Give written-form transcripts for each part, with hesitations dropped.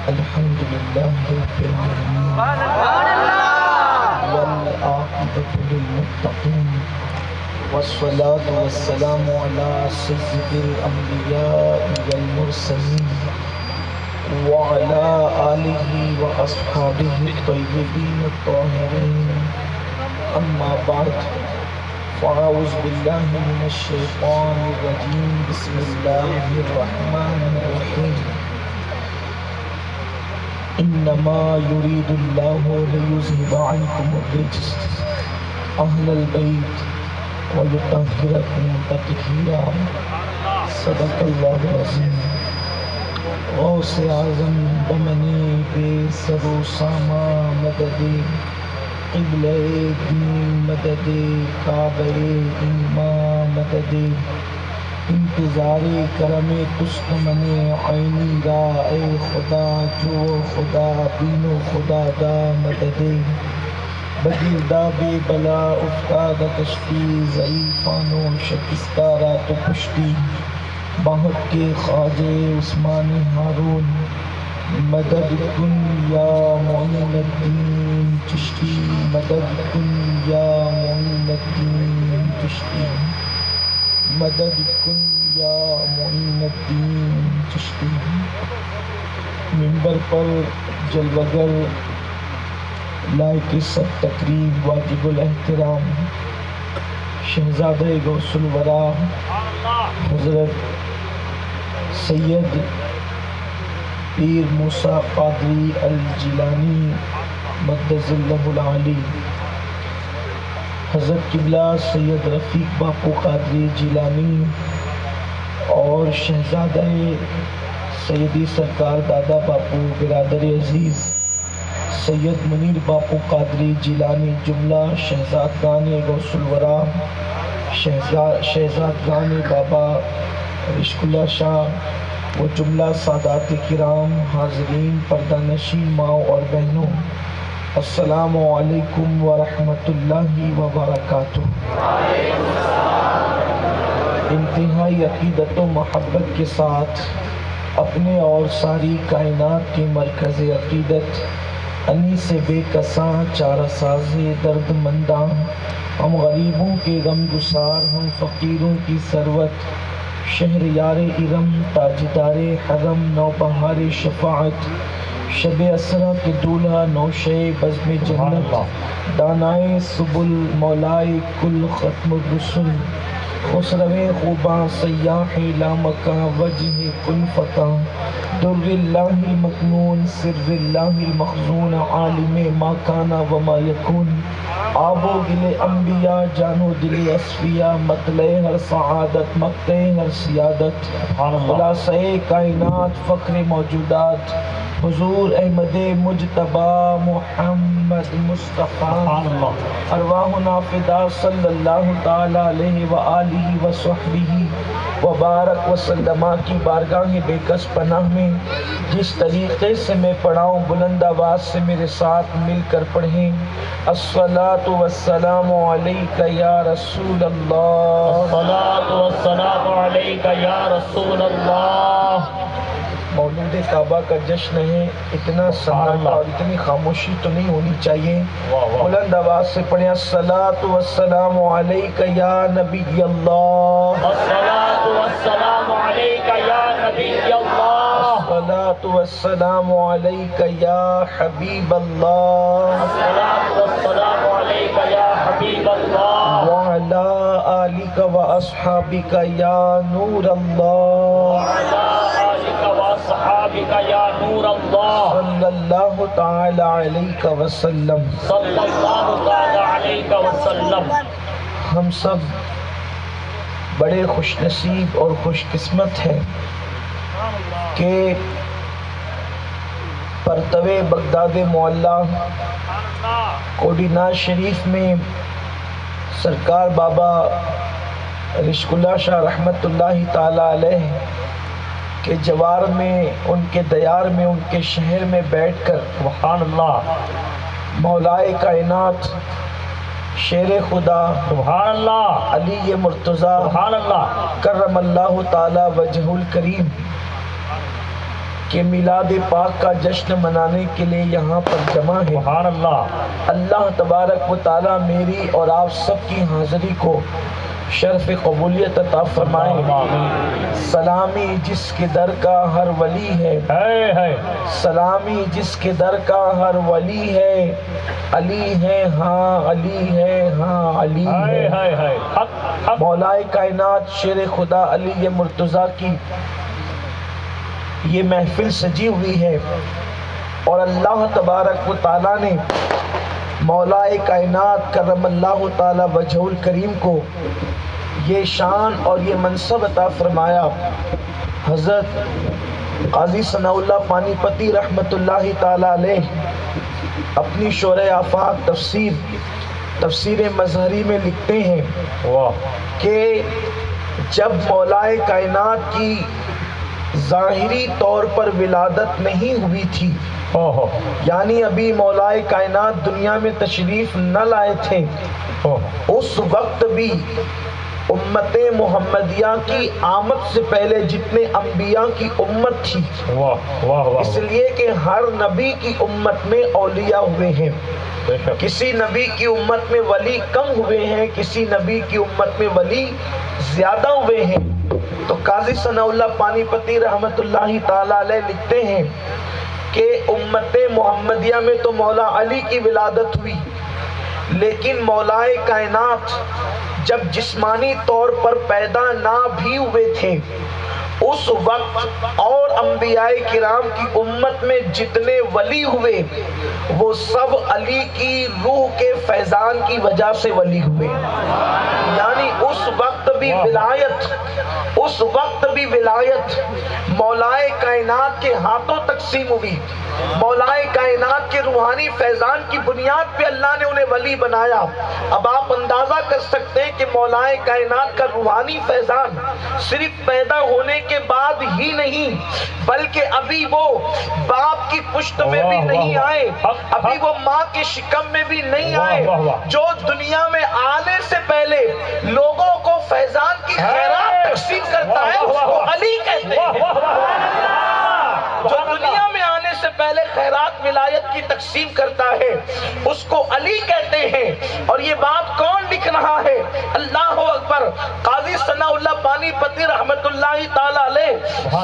الحمد لله رب العالمين والعاقبة للمتقين والصلاة والسلام على سيد الأنبياء والمرسلين وعلى آله وأصحابه الطيبين الطاهرين أما بعد فأعوذ بالله من الشيطان الرجيم بسم الله الرحمن الرحيم إنما يريد الله ليذهب عنكم الرجس أهل البيت ويطهركم تطهيرا صدق الله العظيم غوث اعظم بمنی بے سر و ساما مدد قبلہ دین مدد کعبہ ایمان مدد انتظار کرم تسلمن عینی را اے خدا جو خدا بین و خدا دا مدد بگیردہ بے بلا افتاد کشتی ضعیفان و شکستہ را تو پشتی بہت کے خواجہ عثمان ہارون مدد کن یا معین الدین چشتی مدد کن یا معین الدین چشتی مدد کن یا معین الدین چشتی منبر پر جلوگر لائق سب تقریب واجب الاحترام شہزادہ غوث الورا حضرت سید پیر موسیٰ قادری الجیلانی مقدس اللہ العالی، حضرت قبلہ سید رفیق باپو قادری جیلانی اور شہزادہ سیدی سرکار دادا باپو برادر عزیز سید منیر باپو قادری جیلانی، جملہ شہزادگان غوث الورا، شہزادگان بابا رشک اللہ شاہ و جملہ سادات کرام، حاضرین، پردہ نشین ماؤں اور بہنوں، السلام علیکم ورحمۃ اللہ وبرکاتہ۔ انتہائی عقیدت و محبت کے ساتھ اپنے اور ساری کائنات کے مرکز عقیدت انی سے بے کساں چارہ ساز درد منداں، ہم غریبوں کے غم گسار، ہم فقیروں کی ثروت، شہر یار ارم، تاجدار حرم، نوبہار شفاعت، شب اسرا کے دولہا، نوشے بزم جنت، دانائے سبل، مولائے کل ختم الرسل، خسرو خوباں، سیاح لامکاں، وجہ کن فتح، در اللہ المکنون، سر اللہ المخزون، عالم ما کانا وما یکون، آب و گل انبیاء، جان و دل اصفیاء، مطلع ہر سعادت، مقطع ہر سیادت، خلاصہ کائنات، فخر موجودات، حضور احمد مجتبی محمد مصطفیٰ، ارواحنا فدا صلی اللہ تعالی علیہ وآلہ وصحبہ وبارک وسلم کی بارگاہ بے کس پناہ میں جس طریقے سے میں پڑھاؤں بلند آواز سے میرے ساتھ مل کر پڑھیں۔ الصلاۃ والسلام علیک یا رسول اللہ، الصلاۃ والسلام علیک یا رسول اللہ۔ مولود کعبہ کا جشن ہے، اتنا سناٹا اور اتنی خاموشی تو نہیں ہونی چاہیے، بلند آواز سے پڑھیں۔ الصلاۃ والسلام علیک یا نبی اللہ، الصلاۃ والسلام علیک یا نبی اللہ، الصلاۃ والسلام علیک یا حبیب اللہ، الصلاۃ والسلام علیک یا حبیب اللہ، وعلی آلک واصحابک یا نور اللہ، وعلی آلک واصحابک یا نور اللہ، صلی اللہ تعالی علیہ وسلم۔ صلی اللہ تعالی علیہ وسلم۔ ہم سب بڑے خوش نصیب اور خوش قسمت ہیں کہ پرتو بغداد معلیٰ کوڈینا شریف میں سرکار بابا رشک اللہ شاہ رحمۃ اللہ تعالی علیہ کے جوار میں، ان کے دیار میں، ان کے شہر میں بیٹھ کر سبحان اللہ، مولائے کائنات شیر خدا سبحان اللہ، علی مرتضیٰ سبحان اللہ، کرم اللہ تعالی وجہ الکریم کہ میلاد پاک کا جشن منانے کے لیے یہاں پر جمع ہے۔ سبحان اللہ۔ اللہ تبارک و تعالی میری اور آپ سب کی حاضری کو شرف قبولیت عطا فرمائے۔ سلامی جس کے در کا ہر ولی ہے، سلامی جس کے در کا ہر ولی ہے، علی ہے ہاں علی ہے ہاں علی ہے۔ مولا کائنات شیر خدا علی مرتضیٰ کی یہ محفل سجی ہوئی ہے، اور اللہ تبارک و تعالیٰ نے مولا کائنات کرم اللہ تعالی وجہ الکریم کو یہ شان اور یہ منصب عطا فرمایا۔ حضرت قاضی ثناء اللہ پانی پتی رحمت اللہ تعالی علیہ اپنی شورۂ آفاق تفسیر مظہری میں لکھتے ہیں کہ جب مولا کائنات کی ظاہری طور پر ولادت نہیں ہوئی تھی، یعنی ابھی مولا کائنات دنیا میں تشریف نہ لائے تھے، اس وقت بھی امت محمدیہ کی آمد سے پہلے جتنے انبیاء کی امت تھی، اس لیے کہ ہر نبی کی امت میں اولیاء ہوئے ہیں، کسی نبی کی امت میں ولی کم ہوئے ہیں، کسی نبی کی امت میں ولی زیادہ ہوئے ہیں۔ تو قاضی ثناء اللہ پانی پتی رحمت اللہ تعالی علیہ لکھتے ہیں کہ امت محمدیہ میں تو مولا علی کی ولادت ہوئی، لیکن مولا کائنات جب جسمانی طور پر پیدا نہ بھی ہوئے تھے، اس وقت اور انبیاء کرام کی امت میں جتنے ولی ہوئے وہ سب علی کی روح کے فیضان کی وجہ سے ولی ہوئے، یعنی اس وقت بھی ولایت مولا کائنات کے ہاتھوں تقسیم ہوئی، مولا کائنات کے روحانی فیضان کی بنیاد پہ اللہ نے انہیں ولی بنایا۔ اب آپ اندازہ کر سکتے ہیں کہ مولا کائنات کا روحانی فیضان صرف پیدا ہونے کے بعد ہی نہیں، بلکہ ابھی وہ باپ کی پشت میں بھی نہیں آئے، ابھی وہ ماں کے شکم میں بھی نہیں آئے، جو دنیا میں آنے سے پہلے لوگوں کو فیضان کی خیرات تقسیم کرتا ہے اس کو علی کہتے ہیں۔ جو دنیا میں آنے سے پہلے خیرات ولایت کی تقسیم کرتا ہے اس کو علی کہتے ہیں۔ اور یہ بات کون لکھ رہا ہے؟ اللہ اکبر، قاضی ثناء اللہ پانی پتی رحمت اللہ تعالی علیہ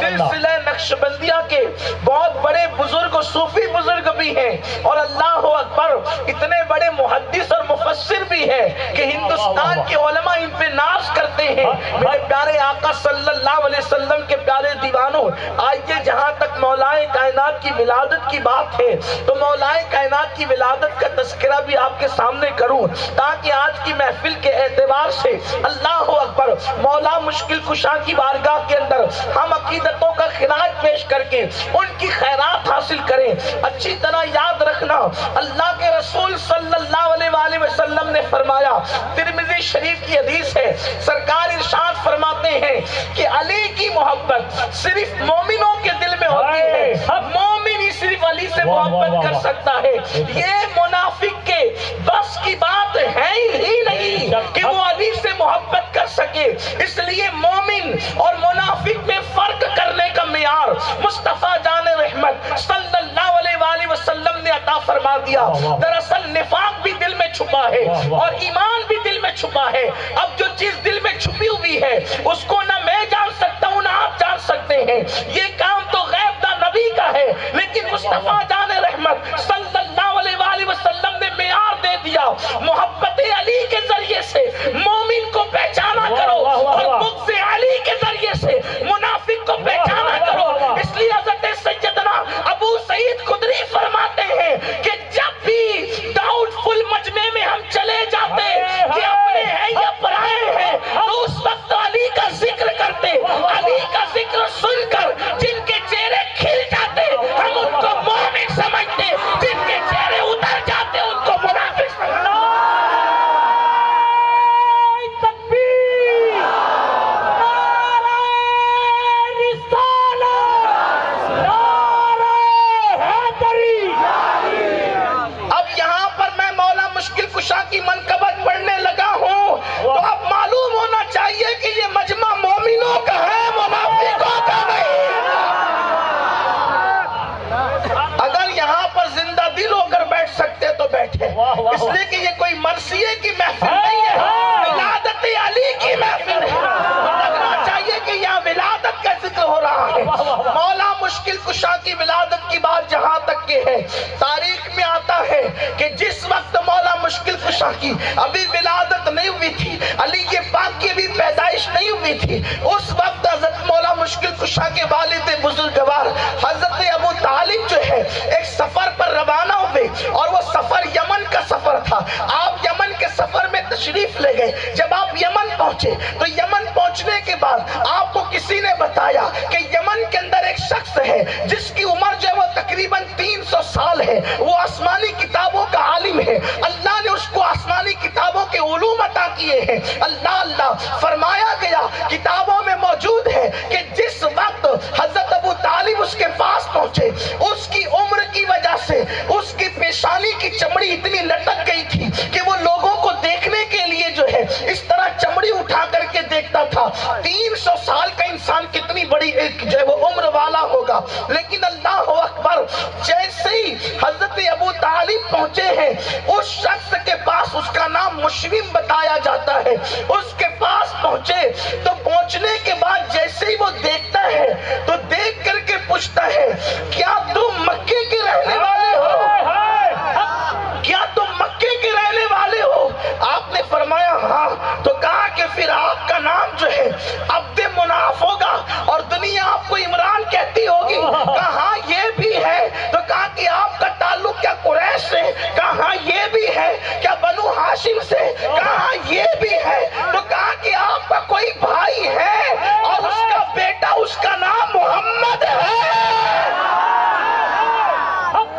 سلسلہ نقشبندیہ کے بہت بڑے بزرگ و صوفی بزرگ بھی ہیں، اور اللہ اکبر اتنے بڑے محدث اور مفسر بھی ہیں کہ ہندوستان کے علماء ان پہ ناز کرتے ہیں۔ میرے پیارے آقا صلی اللہ علیہ وسلم کے پیارے دیوانوں، آئیے جہاں تک مولا کائنات کی ولادت کی بات ہے تو مولا کائنات کی ولادت کا تذکرہ بھی آپ کے سامنے کروں، تاکہ آج کی محفل کے اعتبار سے اللہ اکبر مولا مشکل کشا کی بارگاہ کے اندر ہم عقیدتوں کا خراج پیش کر کے ان کی خیرات حاصل کریں۔ اچھی طرح یاد رکھنا، اللہ کے رسول صلی اللہ علیہ وآلہ وسلم نے فرمایا، ترمذی شریف کی حدیث ہے، سرکار ارشاد فرماتے ہیں کہ علی کی محبت صرف مومنوں کے دل میں ہوتی ہے، مومن ہی صرف علی سے محبت کر سکتا ہے۔ یہ منافق کے بس کی بات ہے ہی نہیں کہ وہ علی سے محبت کر سکے، اس لیے مومن اور منافق میں فرق کرنے کا معیار مصطفیٰ جان رحمت صلی اللہ علیہ وآلہ وسلم نے عطا فرما دیا۔ دراصل نفاق بھی دل میں چھپا ہے اور ایمان بھی دل میں چھپا ہے۔ اب جو چیز دل میں چھپی ہوئی ہے اس کو نہ میں جان سکتا ہوں نہ آپ جان سکتے ہیں، یہ کام تو غیب دا نبی کا ہے، لیکن مصطفیٰ جان رحمت صلی اللہ علیہ وآلہ وسلم نے معیار دے دیا، محبت علی کے ذریعے سے مومن کو پہچانا کرو اور بغض علی کے ذریعے سے منافق کو پہچانا کرو۔ اس لیے حضرت سیدنا ابو سعید خدری فرماتے ہیں کہ جب بھی ڈاؤٹ فل مجمع میں ہم چلے جاتے کہ اپنے ہیں یا پرائے ہیں تو اس وقت علی کا ذکر کرتے، علی کا ذکر سن کر جن کے چہرے کھل جاتے ہم ان کو مومن سمجھتے، جن کے چہرے اتر جاتے ان کو منافق سمجھتے۔ ہو رہا ہے۔ مولا مشکل کشا کی ولادت کی بات جہاں تک کہ ہے، تاریخ میں آتا ہے کہ جس وقت مولا مشکل کشا کی ابھی ولادت نہیں ہوئی تھی، علی پاک کی ابھی پیدائش نہیں ہوئی تھی، اس وقت حضرت مولا مشکل کشا کے والد بزرگوار حضرت ابو طالب جو ہے ایک سفر پر روانہ ہوئے، اور وہ سفر یمن کا سفر تھا۔ آپ یمن کے سفر میں تشریف لے گئے۔ جب آپ یمن پہنچے تو یمن پہنچنے کے بعد آپ کو کسی نے بتایا کہ یمن کے اندر ایک شخص ہے جس کی عمر جو ہے وہ تقریباً 300 سال ہے، وہ آسمانی کتابوں کا عالم ہے، اللہ نے اس کو آسمانی کتابوں کے علوم عطا کیے ہیں۔ اللہ فرمایا گیا کتابوں میں موجود ہے کہ جس وقت حضرت ابو طالب اس کے پاس پہنچے، اس کی عمر کی وجہ سے اس کی پیشانی کی چمڑی اتنی لٹک گئی تھی کہ وہ لوگوں کو دیکھنے کے لیے جو ہے اس طرح چمڑی اٹھا کر کے دیکھتا تھا۔ 300 سال کا انسان کتنی بڑی جو ہے وہ عمر والا ہوگا، لیکن اللہ اکبر، جیسے ہی حضرت ابو طالب پہنچے ہیں، اس شخص کے پاس، اس کا نام مشرم بتایا جاتا ہے، اس کے پاس پہنچے تو پہنچنے کے بعد جیسے ہی وہ دیکھتا ہے تو دیکھ کر کے پوچھتا ہے، کیا تم مکے کے رہنے والے ہو؟ کیا تم مکے کے رہنے والے ہو؟ آپ نے فرمایا ہاں۔ تو کہا کہ پھر آپ کا نام جو ہے عبد مناف ہوگا اور دنیا آپ کو عمران کہتی ہوگی۔ کہا ہاں یہ بھی ہے۔ تو کہا کہ آپ کا تعلق کیا قریش سے؟ کہا ہاں یہ بھی ہے۔ کیا بنو ہاشم سے؟ کہا ہاں یہ بھی ہے۔ تو کہا کہ آپ کا کوئی بھائی ہے اور اس کا بیٹا، اس کا نام محمد ہے؟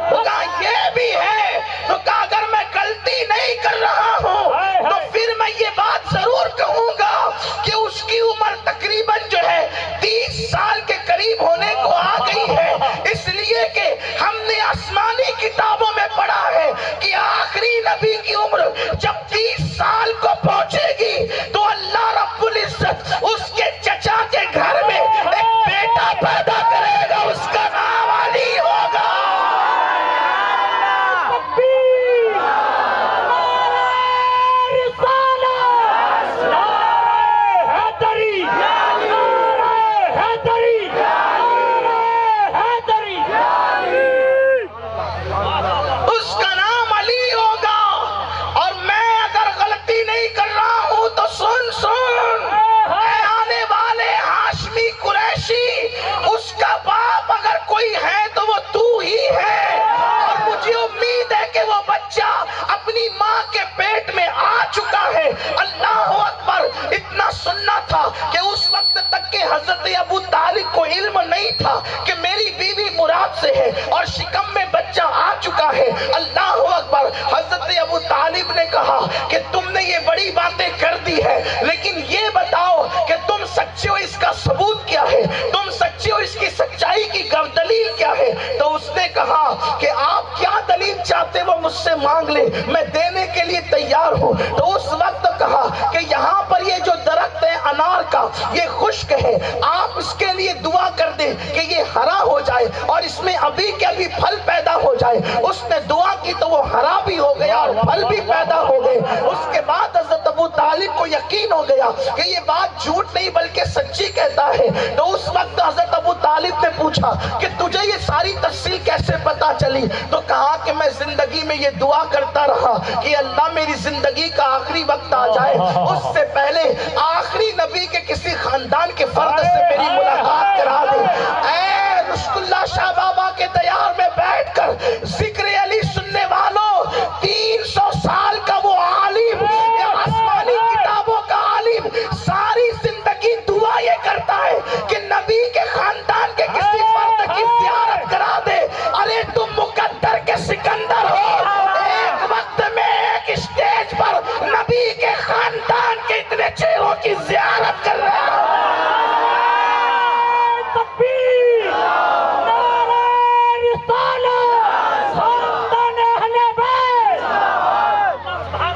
تو کہا یہ بھی ہے۔ تو کہا اگر میں غلطی نہیں کر رہا ہوں تو پھر میں یہ بات ضرور کہوں گا کہ اس کی عمر تقریباً جو ہے 30 سال کے قریب ہونے کو آ گئی ہے، اس لیے کہ ہم نے آسمانی کتابوں میں پڑھا ہے کہ آخری نبی کی عمر جب 30 سال کو پہنچے گی تو اللہ رب العزت اس کے چچا کے گھر میں ایک بیٹا پیدا کرے گا، اس کا نام علی ہوگا۔ اپنی ماں کے پیٹ میں آ چکا ہے۔ اللہ اکبر، اتنا سننا تھا کہ اس وقت تک کہ حضرت ابو طالب کو علم نہیں تھا کہ میری بیوی مراد سے ہے اور شکم میں بچہ آ چکا ہے۔ اللہ اکبر، حضرت ابو طالب نے کہا کہ تم نے یہ بڑی باتیں کر دی ہے، لیکن یہ بتاؤ کہ تم سچے ہو، اس کا ثبوت کیا ہے؟ تم سچے ہو، اس کی سچائی کی دلیل کیا ہے؟ تو اس نے کہا کہ آپ کیا دلیل چاہتے وہ مجھ سے مانگ لے، میں دینے کے لیے تیار ہوں۔ تو اس وقت کہا کہ یہاں پر یہ جو درخت ہے انار کا، یہ خشک ہے، آپ اس کے لیے دعا کر دیں کہ یہ ہرا ہو جائے اور اس میں ابھی کے ابھی پھل پیدا ہو جائے۔ اس نے دعا کی تو وہ ہرا بھی ہو گیا اور پھل بھی پیدا ہو گئے۔ اس کے بعد حضرت ابو طالب کو یقین ہو گیا کہ یہ بات جھوٹ نہیں بلکہ سچی کہتا ہے۔ تو اس وقت حضرت ابو طالب نے پوچھا کہ تجھے یہ ساری تفصیل کیسے پتا چلی؟ تو کہا کہ میں زندگی میں یہ دعا کرتا رہا کہ اللہ میری زندگی کا آخری وقت آ جائے، اس سے پہلے آخری نبی کے کسی خاندان کے فرد سے میری ملاقات کرا دے۔ اے رشک اللہ شاہ بابا کے دیار میں بیٹھ کر ذکر علی سننے والوں، 300 سال کا وہ عالم، یہ آسمانی کتابوں کا عالم، ساری زندگی دعا یہ کرتا ہے کہ نبی کے خاندان کے کسی فرد کی زیارت کرا دے۔ ارے تم مقدر کے سکندر ہو، ایک وقت میں ایک اسٹیج پر نبی کے خاندان کے اتنے چہروں کی زیارت کر رہا ہوں۔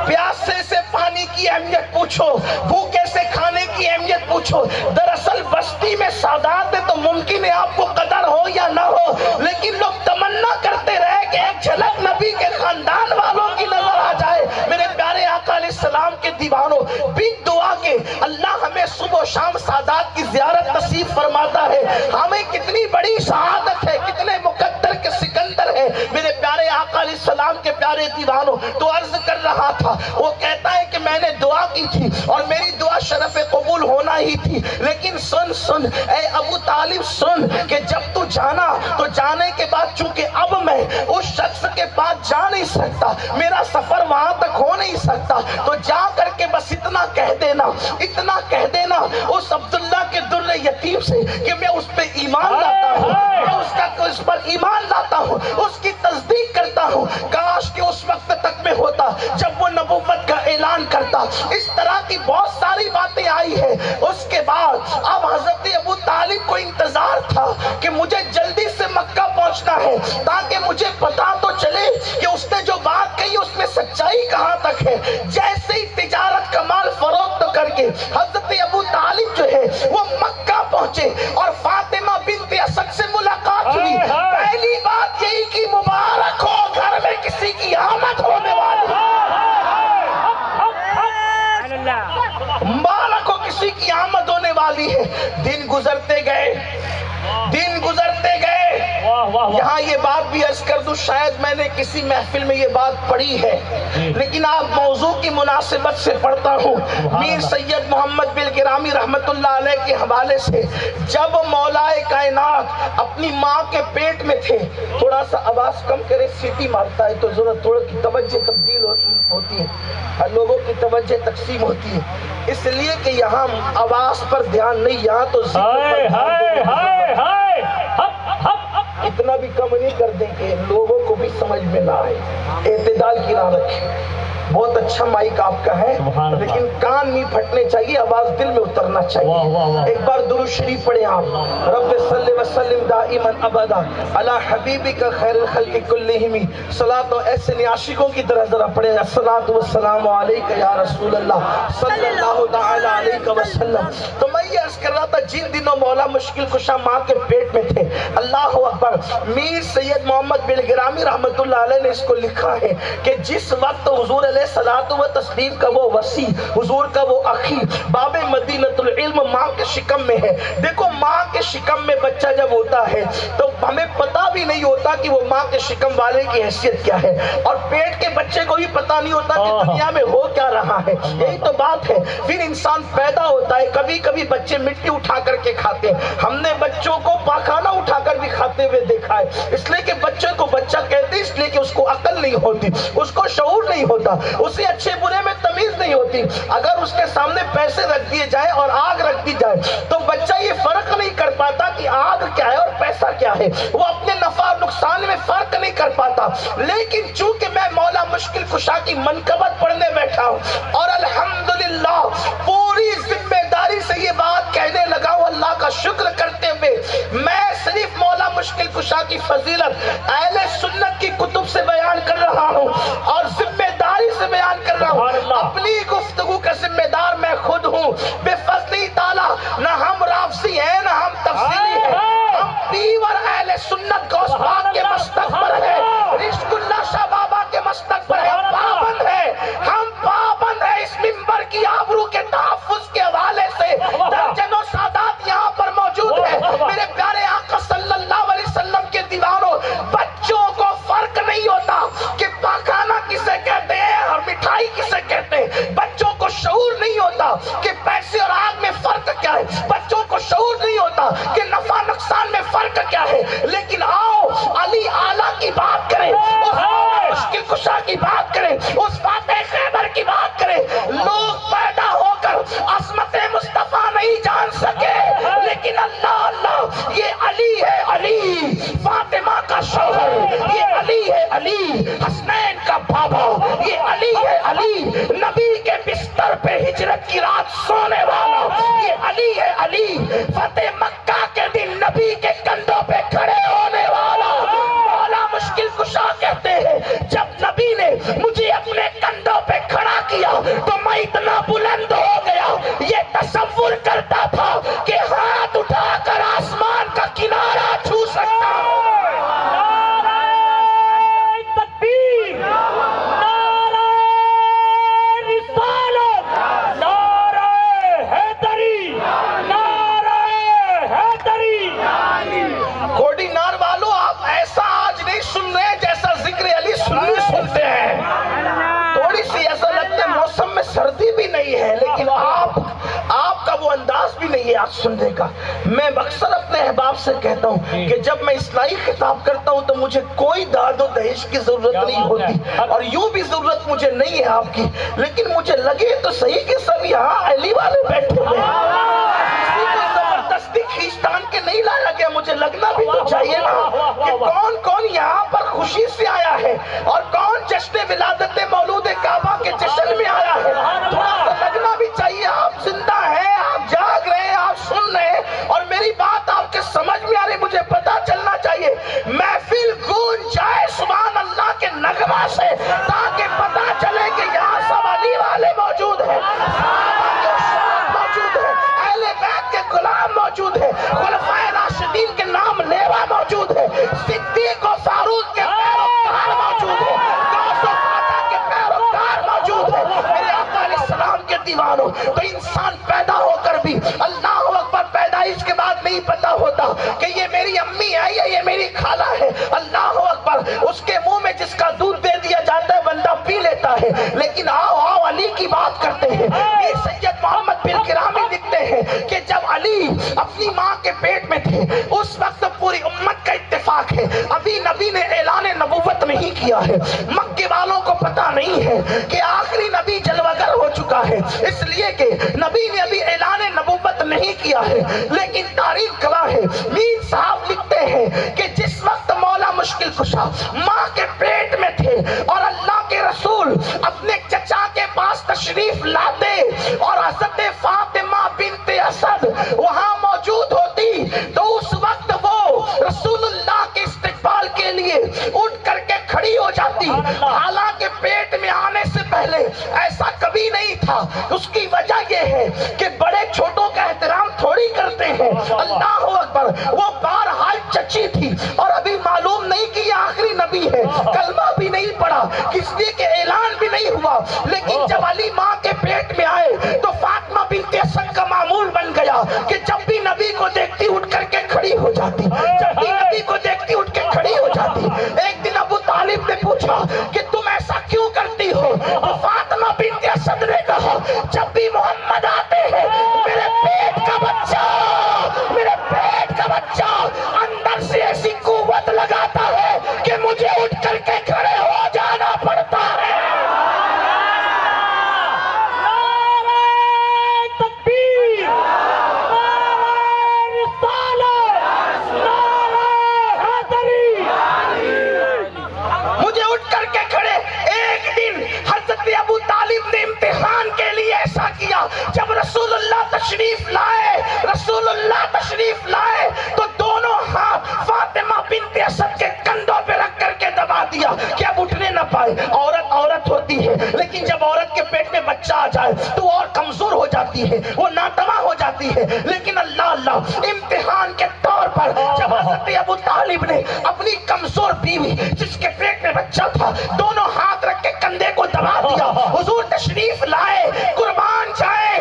پیاسے سے پانی کی اہمیت پوچھو، بھوکے سے کھانے کی اہمیت پوچھو۔ دراصل بستی میں سعادت ہے تو ممکن ہے آپ کو قدر ہو یا نہ ہو، لیکن لوگ تمنا کرتے رہے کہ ایک جھلک نبی کے خاندان والوں کی نظر آ جائے۔ میرے پیارے آقا علیہ السلام کے دیوانوں، بن دعا کے اللہ ہمیں صبح و شام سادات کی زیارت نصیب فرماتا ہے۔ ہمیں کتنی بڑی سعادت ہے، کتنے مقدر کے سکندر ہے میرے پیارے آقا علیہ السلام کے پیارے دیوانوں۔ تو عرض کر رہا تھا، وہ کہتا ہے کہ میں نے دعا کی تھی اور میری دعا شرف قبول ہونا ہی تھی، لیکن سن اے ابو طالب سن کہ جب تو جانا تو جانے کے بعد چونکہ اب میں اس شخص کے پاس جا نہیں سکتا، میرا سفر وہاں تک ہو نہیں سکتا، تو جا کر کے بس اتنا کہہ دینا اس عبداللہ کے در یتیم سے کہ میں اس پہ ایمان لاتا ہوں، میں اس پر ایمان لاتا ہوں، اس کی تصدیق کرتا ہوں۔ کاش کہ اس وقت تک میں ہوتا جب وہ نبوت کا اعلان کرتا۔ اس طرح کی بہت ساری باتیں آئی ہے۔ اس کے بعد اب حضرت ابو طالب کو انتظار تھا کہ مجھے جلدی سے مکہ پہنچنا ہے تاکہ مجھے پتا تو چلے کہ اس نے جو بات کہی اس میں سچائی کہاں تک ہے۔ جیسے ہی تجارت کا مال فروخت کر کے حضرت ابو طالب جو ہے وہ مکہ پہنچے اور فاطمہ بنت اسد سے ملاقات ہوئی۔ پہلی بات یہی کہ مبارک ہو، گھر میں کسی کی آمد ہونے والی ہے، مبارک ہو کسی کی آمد ہونے والی ہے۔ دن گزرتے گئے۔ یہاں یہ بات بھی عرض کر دوں، شاید میں نے کسی محفل میں یہ بات پڑھی ہے لیکن آپ موضوع کی مناسبت سے پڑھتا ہوں۔ میر سید محمد بالگرامی رحمت اللہ علیہ کے حوالے سے، جب مولا کائنات اپنی ماں کے پیٹ میں تھے، تھوڑا سا آواز کم کرے، سیٹی مارتا ہے تو ضرورت تھوڑا کی توجہ تبدیل ہوتی ہے، لوگوں کی توجہ تقسیم ہوتی ہے، اس لیے کہ یہاں آواز پر دھیان نہیں، یہاں تو اتنا بھی کم نہیں کر دیں کہ لوگوں کو بھی سمجھ میں نہ آئے۔ اعتدال کی راہ رکھیں۔ بہت اچھا مائک آپ کا ہے لیکن کان نہیں پھٹنے چاہیے، آواز دل میں اترنا چاہیے۔ ایک بار درود شریف پڑھیں آپ، رب صلی وسلم دائما ابدا علی حبیبک خیر الخلق کلہم، صلاۃ ایسے عاشقوں کی طرح ذرا پڑھیں، الصلاۃ والسلام علیک یا رسول اللہ صلی اللہ تعالی علیہ وسلم۔ تو میں یہ عرض کر رہا تھا، جن دنوں مولا مشکل کشا ماں کے پیٹ میں تھے، اللہ اکبر، میر سید محمد بالگرامی رحمت اللہ علیہ نے اس کو لکھا ہے کہ جس وقت حضور علیہ صلاۃ و تسلیم کا وہ وسیع، حضور کا وہ اخی، باب مدینۃ العلم ماں کے شکم میں ہے۔ دیکھو ماں کے شکم میں بچہ جب ہوتا ہے تو ہمیں پتا بھی نہیں ہوتا کہ وہ ماں کے شکم والے کی حیثیت کیا ہے، اور پیٹ کے بچے کو بھی پتا نہیں ہوتا کہ دنیا میں ہو کیا رہا ہے۔ یہی تو بات ہے، پھر انسان پیدا ہوتا ہے، کبھی کبھی بچے مٹی اٹھا کر کے کھاتے ہیں، ہم نے بچوں کو پاخانہ اٹھا کر بھی کھاتے ہوئے دیکھا ہے، اس لیے کہ بچے کو بچہ کہتے ہیں، اس لیے کہ اس کو عقل نہیں ہوتی، اس کو شعور نہیں ہوتا، اسے اچھے برے میں تمیز نہیں ہوتی۔ اگر اس کے سامنے پیسے رکھ دیے جائے اور آگ رکھ دی جائے تو بچہ یہ فرق نہیں کر پاتا کہ آگ کیا ہے اور پیسہ کیا ہے، وہ اپنے نفع اور نقصان میں فرق نہیں کر پاتا۔ لیکن چونکہ میں مولا مشکل کشا کی منقبت پڑھنے بیٹھا ہوں اور الحمدللہ پوری ذمہ داری سے یہ بات کہنے لگا ہوں، اللہ کا شکر کرتے ہوئے، میں صرف مولا مشکل کشا کی فضیلت اہل سنت کی کتب سے بیان کر رہا ہوں اور ذمہ داری سے بیان کر رہا ہوں۔ اپنی گفتگو کا ذمہ دار میں خود ہوں، بے فضلی تعالیٰ، نہ ہم رافضی ہیں نہ ہم تفصیلی ہیں، ہم پیور اہل سنت کو اس بات کے مستق پر ہے، رشق اللہ شاہ بابا کے مستق پر ہے، پابند ہے، ہم پابند ہیں اس منبر کی آبرو کے تحفظ کے حوالے سے۔ درجنوں سادات یہاں پر موجود ہیں، میرے پیارے آقا صلی اللہ علیہ وسلم کے دیوانوں، بچوں کو فرق نہیں ہوتا کہ پاخانہ کسے کہتے ہیں اور مٹھائی کسے کہتے ہیں، بچوں کو شعور نہیں ہوتا کہ پیسے اور آگ میں فرق کیا ہے، بچوں کو شعور نہیں ہوتا کہ نفع نقصان میں فرق کیا ہے۔ لیکن آؤ علی اعلیٰ کی بات کریں، اس مشکل کشا کی بات کریں، اس فاتح خیبر کی بات کریں۔ لوگ پیدا ہو کر عظمت مصطفیٰ نہیں جان سکے، لیکن اللہ اللہ یہ علی ہے، علی فاطمہ کا شوہر، یہ علی ہے، علی حسنین کا بابا، یہ علی ہے، علی نبی کے بستر پہ ہجرت کی رات سونے والا، یہ علی ہے، علی فتح مکہ کے دن نبی کے کندھوں پہ کھڑے ہونے والا۔ مولا مشکل کشا کہتے ہیں جب نبی نے مجھے اپنے کندھوں پہ کھڑا کیا تو میں اتنا بلند ہو گیا، یہ تصور کرتا تھا کہ ہاتھ اٹھا کر آسمان کا کنارہ چھو سکتا ہوں۔ نعرہ تکبیر، نعرہ رسالت۔ واقعات سننے کا۔ میں اکثر اپنے احباب سے کہتا ہوں کہ جب میں اصلاحی خطاب کرتا ہوں تو مجھے کوئی داد و دہیش کی ضرورت نہیں ہوتی، اور یوں بھی ضرورت مجھے نہیں ہے آپ کی، لیکن مجھے لگے تو صحیح کہ سب یہاں علی والے بیٹھے ہوئے کسی کو زبردستی کھینچتان کے نہیں لایا گیا۔ مجھے لگنا بھی تو چاہیے نا کہ کون کون یہاں پر خوشی سے آیا ہے اور کون جشن ولادت مولود کعبہ کے جشن میں آیا ہے۔ تھوڑا سا لگنا بھی چاہیے آپ زندہ ہیں، آپ جاگ رہے ہیں، آپ سن رہے ہیں، اور میری بات آپ کے سمجھ میں آ رہی، مجھے پتا چلنا چاہیے محفل گونج جائے سبحان اللہ کے نغمہ سے، تاکہ پتا چلے کہ یہاں سب علی والے موجود ہیں، صحابہ کے شاہ موجود ہیں، اہل بیت کے غلام موجود ہیں، خلفائے راشدین کے نام لیوا موجود ہے، صدیق و فاروق کے پیروکار موجود ہیں، غوث و خواجہ کے پیروکار موجود ہیں۔ میرے آقا علیہ السلام کے دیوانوں، تو انسان پیدا ہو کر بھی اللہ اکبر پیدائش کے بعد نہیں پتا ہوتا کہ یہ میری امی ہے یا یہ میری خالہ ہے۔ اللہ اکبر، اس کے منہ میں جس کا دودھ دے دیا جاتا ہے بندہ پی لیتا ہے۔ لیکن آؤ آؤ علی کی بات کرتے ہیں۔ یہ سید محمد بن کرامی لکھتے ہیں کہ جب علی اپنی ماں کے پیٹ میں تھے اس وقت پوری امت کا اتفاق ہے ابھی نبی نے اعلان نبوت نہیں کیا ہے۔ مکے والوں کو پتا نہیں ہے کہ آخری نبی جلوگر ہو چکا ہے، اس لیے کہ نبی نے ابھی اعلان نبوت نہیں کیا ہے، لیکن تاریخ گواہ ہے۔ میر صاحب لکھتے ہیں کہ جس وقت مولا مشکل کشا ماں کے پیٹ میں تھے اور اللہ کے رسول اپنے چچا کے پاس تشریف لاتے اور حضرت فاطمہ بنت اسد وہاں موجود ہوتی تو اس وقت وہ رسول اللہ کے استقبال کے لیے اٹھ کر کے کھڑی ہو جاتی، حالانکہ پیٹ میں آنے سے پہلے ایسا کبھی نہیں تھا۔ اس کی وجہ یہ ہے کہ بڑے چھوٹوں کا احترام تھوڑی کرتے ہیں۔ اللہ اکبر، وہ بہرحال چچی تھی اور ابھی معلوم نہیں کہ یہ آخری نبی ہے، کلمہ بھی نہیں پڑا، اس لیے کہ اعلان بھی نہیں ہوا۔ لیکن جب علی ماں کے پیٹ میں آئے تو فاطمہ بنت اسد کا معمول بن گیا کہ جب بھی نبی کو دیکھتی اٹھ کر کے کھڑی ہو جاتی، جب بھی نبی کو دیکھتی اٹھ کے کھڑی ہو جاتی۔ ایک دن ابو طالب نے پوچھا کہ تم ایسا کیوں کرتی ہو؟ تو فاطمہ بنت اسد نے کہا جب بھی محمد آتے ہیں میرے پیٹ کا بچہ اندر سے ایسی قوت لگاتا ہے کہ مجھے اٹھ کر کے کھڑے ہو جانا پڑتا ہے۔ مجھے اٹھ کر کے کھڑے۔ ایک دن حضرت ابو طالب نے امتحان کے لیے ایسا کیا، جب رسول اللہ تشریف لائے تو دونوں ہاتھ فاطمہ بنت اسد کے کندھوں پہ رکھ کر کے دبا دیا کہ اب اٹھنے نہ پائے۔ عورت ہوتی ہے، لیکن جب عورت کے پیٹ میں بچہ آ جائے تو اور کمزور ہو جاتی ہے، وہ ناتواں ہو جاتی ہے۔ لیکن اللہ امتحان کے طور پر جب حضرت ابو طالب نے اپنی کمزور بیوی جس کے پیٹ میں بچہ تھا دونوں ہاتھ رکھ کے کندھے کو دبا دیا، حضور تشریف لائے، قربان جائے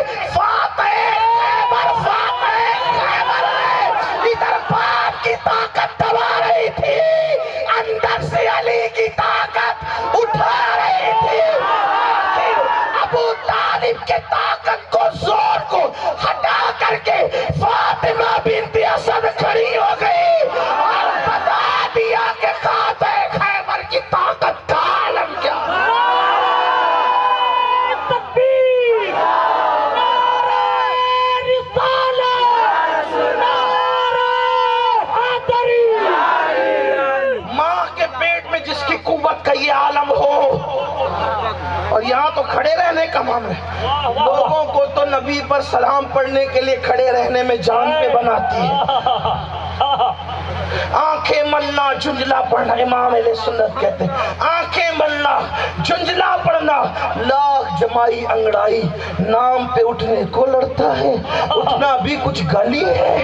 ادھر باپ کی طاقت دبا رہی تھی، اندر سے علی کی طاقت اٹھا رہی تھی۔ آخر ابو طالب کے طاقت کو، زور کو ہٹا کر کے فاطمہ بنت اسد کھڑی ہو گئی اور بتا دیا کہ خاتہ خیبر کی طاقت کا عالم کیا۔ جس کی قوت کا یہ عالم ہو، اور یہاں تو کھڑے رہنے کا معاملہ ہے، لوگوں کو تو نبی پر سلام پڑھنے کے لیے کھڑے رہنے میں جان پہ بناتی ہے۔ آنکھیں ملنا جھنجلا پڑھنا، امام اہل سنت کہتے ہیں آنکھیں ملنا جھنجلا پڑھنا، لاکھ جمائی انگڑائی نام پہ اٹھنے کو لڑتا ہے، اٹھنا بھی کچھ گلی ہے۔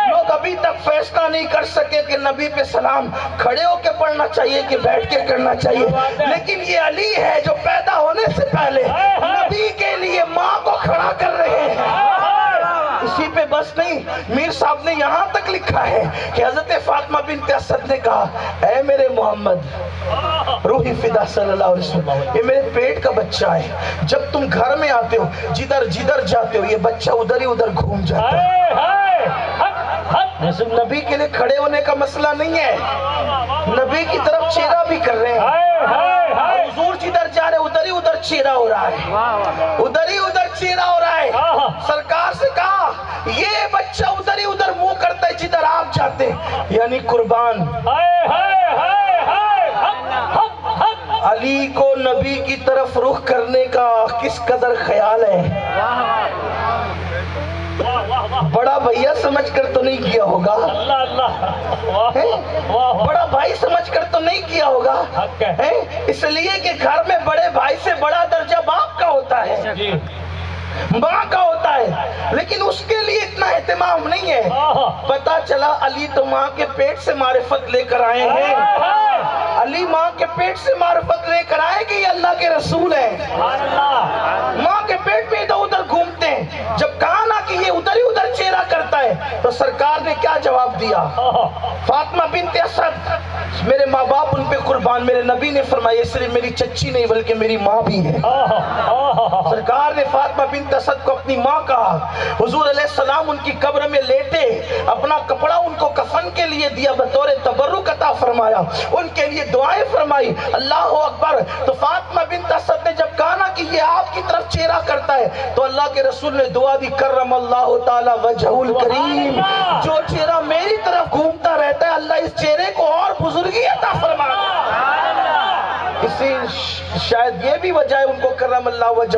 لوگ ابھی تک فیصلہ نہیں کر سکے کہ نبی پہ سلام کھڑے ہو کے پڑھنا چاہیے کہ بیٹھ کے کرنا چاہیے، لیکن یہ علی ہے جو پیدا ہونے سے پہلے نبی کے لیے ماں کو کھڑا کر رہے ہیں۔ اسی پہ بس نہیں، میر صاحب نے یہاں تک لکھا ہے کہ حضرت فاطمہ بنت اسد نے کہا اے میرے محمد روحی فدا صلی اللہ علیہ وسلم، یہ میرے پیٹ کا بچہ ہے، جب تم گھر میں آتے ہو جدھر جدھر جاتے ہو یہ بچہ ادھر ہی ادھر گھوم جاتا ہے۔ نبی کے لیے کھڑے ہونے کا مسئلہ نہیں ہے، نبی کی طرف چہرہ بھی کر رہے ہیں، حضور جدھر جا رہے ادھر ہی ادھر چہرہ ہو رہا ہے، ادھر ہی ادھر چہرہ ہو رہا ہے۔ سرکار سے کہا یہ بچہ ادھر ہی ادھر منہ کرتا ہے جدھر آپ جاتے، یعنی قربان علی کو نبی کی طرف رخ کرنے کا کس قدر خیال ہے۔ بڑا بھیا سمجھ کر تو نہیں کیا ہوگا، بڑا بھائی سمجھ کر تو نہیں کیا ہوگا، اس لیے کہ گھر میں بڑے بھائی سے بڑا درجہ باپ کا ہوتا ہے، ماں کا ہوتا ہے، لیکن اس کے لیے اتنا اہتمام نہیں ہے۔ پتا چلا علی تو ماں کے پیٹ سے معرفت لے کر آئے ہیں، علی ماں کے پیٹ سے معرفت لے کر آئے کہ یہ اللہ کے رسول ہیں، ماں کے پیٹ میں ادھر ادھر گھومتے ہیں۔ جب کہا نا کہ یہ ادھر ہی ادھر چہرہ کرتا ہے تو سرکار نے کیا جواب دیا؟ فاطمہ بنت اسد میرے ماں باپ ان پہ قربان، میرے نبی نے فرمایا صرف میری چچی نہیں بلکہ میری ماں بھی ہے۔ سرکار نے فاطمہ بنت اسد کو اپنی ماں کہا، حضور علیہ السلام ان کی قبر میں لیٹے، اپنا کپڑا ان کو کفن کے لیے دیا، بطور تبرک عطا فرمایا، ان کے لیے دعائیں فرمائی، اللہ اکبر۔ تو فاطمہ بنت اسد نے جب کہا نا کہ یہ آپ کی طرف چہرہ کرتا ہے تو اللہ کے رسول نے دعا دی، کرم اللہ تعالی وجہ الکریم، جو چہرہ میری طرف گھومتا رہتا ہے اللہ اس چہرے کو اور بزرگی عطا فرمانا۔ اسی شاید یہ بھی وجہ ہے ان کو کرم اللہ وجہ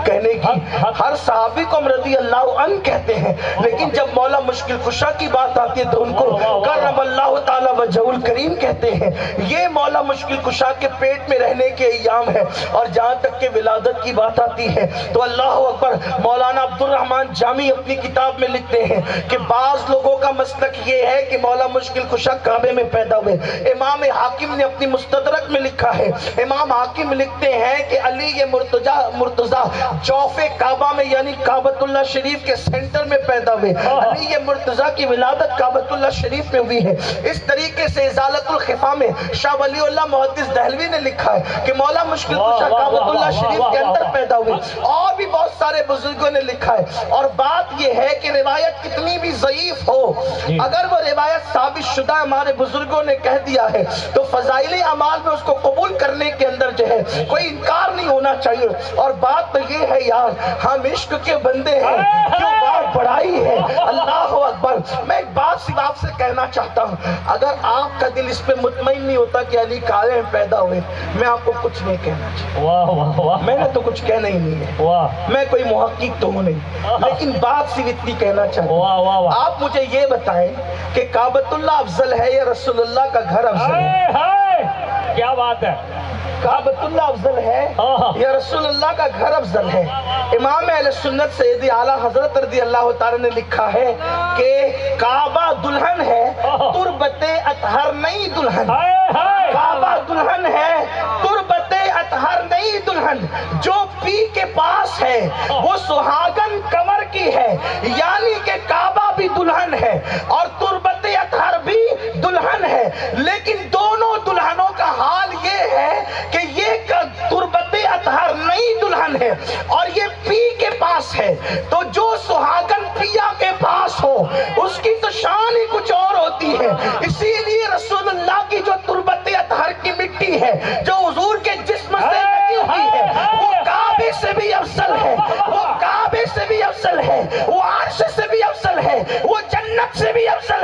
کہنے کی، ہر صحابی کو رضی اللہ عنہ کہتے ہیں، لیکن جب مولا مشکل کشا کی بات آتی ہے تو ان کو کرم اللہ تعالی وجہ الکریم کہتے ہیں۔ یہ مولا مشکل کشا کے پیٹ میں رہنے کے ایام ہے، اور جہاں تک کہ ولادت کی بات آتی ہے تو اللہ اکبر، مولانا عبد الرحمن جامی اپنی کتاب میں لکھتے ہیں کہ بعض لوگوں کا مسلک یہ ہے کہ مولا مشکل کشا کعبے میں پیدا ہوئے۔ امام حاکم نے اپنی مستدرک میں لکھا ہے، امام حاکم لکھتے ہیں کہ علی یہ مرتضی جوف کعبہ میں یعنی کعبۃ اللہ شریف کے سینٹر میں پیدا ہوئے، علی یہ مرتضی کی ولادت کعبۃ اللہ شریف میں ہوئی ہے۔ اس طریقے سے ازالۃ الخفا میں شاہ ولی اللہ محدث دہلوی نے لکھا ہے کہ مولا مشکل کشا کعبۃ اللہ شریف کے اندر پیدا ہوئے، اور بھی بہت سارے بزرگوں نے لکھا ہے۔ اور بات یہ ہے کہ روایت کتنی بھی ضعیف ہو، اگر وہ روایت ثابت شدہ ہمارے بزرگوں نے کہہ دیا ہے تو فضائل اعمال میں اس کو قبول کرنے کے اندر جو ہے کوئی انکار نہیں ہونا چاہیے۔ اور بات تو یہ ہے یار، ہم عشق کے بندے ہیں، کیوں بات بڑھائی ہے، اللہ اکبر۔ میں ایک بات صرف آپ سے کہنا چاہتا ہوں، اگر آپ کا دل اس پہ مطمئن نہیں ہوتا کہ علی کعبے میں پیدا ہوئے، میں آپ کو کچھ نہیں کہنا چاہتا، میں نے تو کچھ کہنا ہی نہیں ہے، میں کوئی محقق تو ہوں نہیں، لیکن بات صرف اتنی کہنا چاہتا ہوں، آپ مجھے یہ بتائیں کہ کعبۃ اللہ افضل ہے یا رسول اللہ کا گھر افضل ہے؟ کیا بات ہے، کعبۃ اللہ افضل ہے یا رسول اللہ کا گھر افضل ہے؟ امام اہل سنت سید اعلیٰ حضرت رضی اللہ تعالی نے لکھا ہے کہ کعبہ دلہن ہے، تربت اطہر نہیں دلہن، کعبہ دلہن ہے، تربت اطہر نہیں دلہن، جو پی کے پاس ہے وہ سہاگن کمر کی ہے، یعنی کہ کعبہ بھی دلہن ہے اور تربت اطہر بھی دلہن ہے، لیکن دونوں دلہنوں کا حال یہ ہے کہ یہ تربت اطہر نئی دلہن ہے اور یہ پی کے پاس ہے، تو جو سہاگن پیا کے پاس ہو اس کی تو شان ہی کچھ اور ہوتی ہے۔ اسی لیے رسول اللہ کی جو تربت اطہر کی مٹی ہے جو حضور کے جسم سے لگی ہوئی ہے وہ کعبے سے بھی افضل ہے، وہ کعبے سے بھی افضل ہے، وہ عرش سے بھی افضل ہے، وہ جنت سے بھی افضل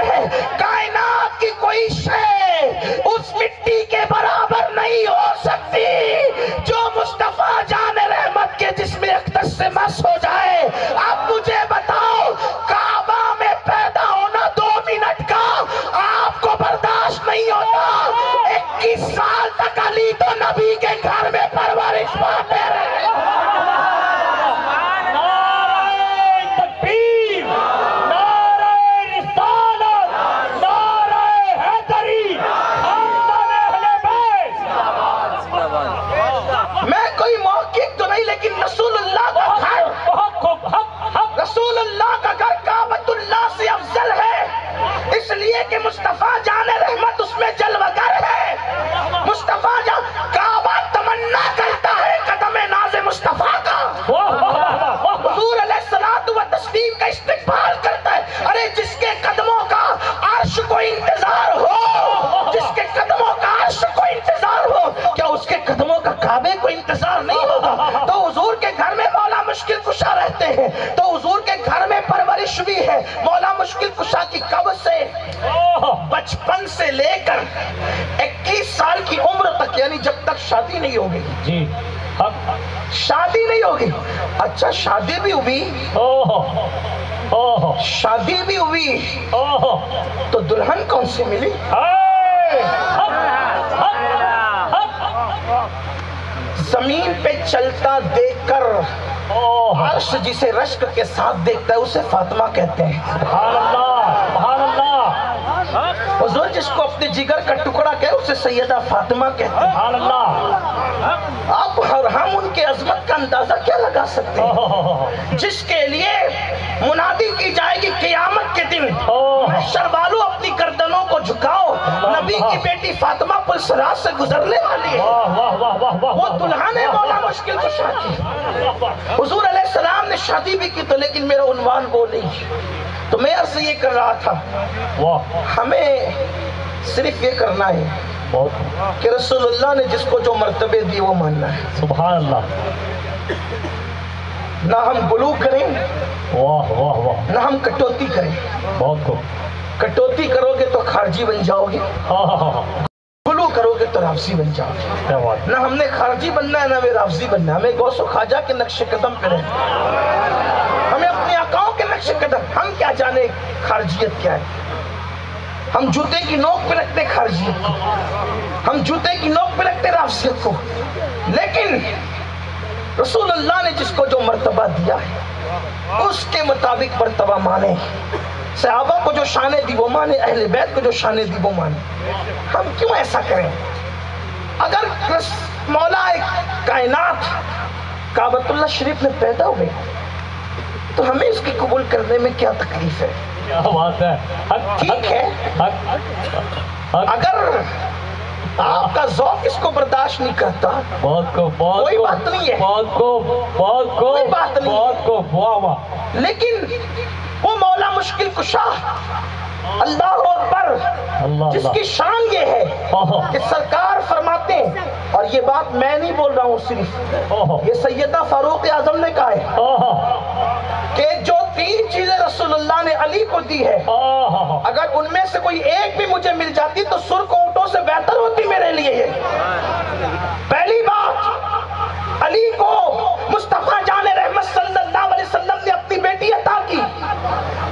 جس کے قدموں کا عرش کو انتظار ہو، جس کے قدموں کا عرش کو انتظار ہو، کیا اس کے قدموں کا کعبے کو انتظار نہیں ہوگا؟ تو حضور کے گھر میں مولا مشکل کشا رہتے ہیں، تو حضور کے گھر میں پرورش بھی ہے مولا مشکل کشا کی کب سے؟ بچپن سے لے کر 21 سال کی عمر تک، یعنی جب تک شادی نہیں ہوگی جی شادی نہیں ہوگی۔ اچھا شادی بھی ہوئی، شادی بھی ہوئی تو دلہن کون سی ملی؟ زمین پہ چلتا دیکھ کر عرش جسے رشک کے ساتھ دیکھتا ہے اسے فاطمہ کہتے ہیں۔ سبحان اللہ سبحان اللہ، حضور جس کو اپنے جگر کا ٹکڑا کہے اسے سیدہ فاطمہ کہتے ہیں۔ سبحان اللہ، اب ہم ان کے عظمت کا اندازہ کیا لگا سکتے ہیں؟ جس کے لیے منادی کی جائے گی قیامت کے دن، محشر والو اپنی گردنوں کو جھکاؤ، نبی کی بیٹی فاطمہ پل صراط سے گزرنے والی ہے، وہ دلہن ہے مولا مشکل کشا کی۔ حضور علیہ السلام نے شادی بھی کی تو لیکن میرا عنوان وہ نہیں، تو میں عرض یہ کر رہا تھا ہمیں صرف یہ کرنا ہے کہ رسول اللہ نے جس کو جو مرتبے دی وہ ماننا ہے۔ سبحان اللہ، نہ ہم غلو کریں واہ واہ واہ، نہ ہم کٹوتی کریں۔ بہت خوب، کٹوتی کرو گے تو خارجی بن جاؤ گے، غلو کرو گے تو رافضی بن جاؤ گے۔ کیا بات، نہ ہم نے خارجی بننا ہے نہ ہمیں رافضی بننا ہے، ہمیں غوث و خواجہ کے نقش قدم پہ رہنا ہے، ہمیں اپنے آقاؤں کے نقش قدم۔ ہم کیا جانے خارجیت کیا ہے؟ ہم جوتے کی نوک پہ رکھتے خارجیت کو، ہم جوتے کی نوک پہ رکھتے رافضیت کو، لیکن رسول اللہ نے جس کو جو مرتبہ دیا ہے اس کے مطابق مرتبہ مانے، صحابہ کو جو شانیں دی وہ مانے، اہل بیت کو جو شانیں دی وہ مانے۔ ہم کیوں ایسا کریں؟ اگر مولا کائنات کعبۃ اللہ شریف میں پیدا ہوئے تو ہمیں اس کی قبول کرنے میں کیا تکلیف ہے؟ کیا بات ہے، ٹھیک ہے اگر آپ کا ذوق اس کو برداشت نہیں کرتا بہت کو بہت کوئی بات نہیں ہے، بہت کو بہت کو کوئی بات نہیں ہے، بہت کو، واہ واہ، لیکن وہ مولا مشکل کشا اللہ اکبر جس کی شان یہ ہے کہ سرکار فرماتے ہیں، اور یہ بات میں نہیں بول رہا ہوں صرف، یہ سیدہ فاروق اعظم نے کہا ہے کہ جو 3 چیزیں رسول اللہ نے علی کو دی ہے اگر ان میں سے کوئی ایک بھی مجھے مل جاتی تو سرخ اونٹوں سے بہتر ہوتی میرے لیے۔ پہلی بات، علی کو مصطفیٰ جان رحمت صلی اللہ علیہ وسلم نے اپنی بیٹی عطا کی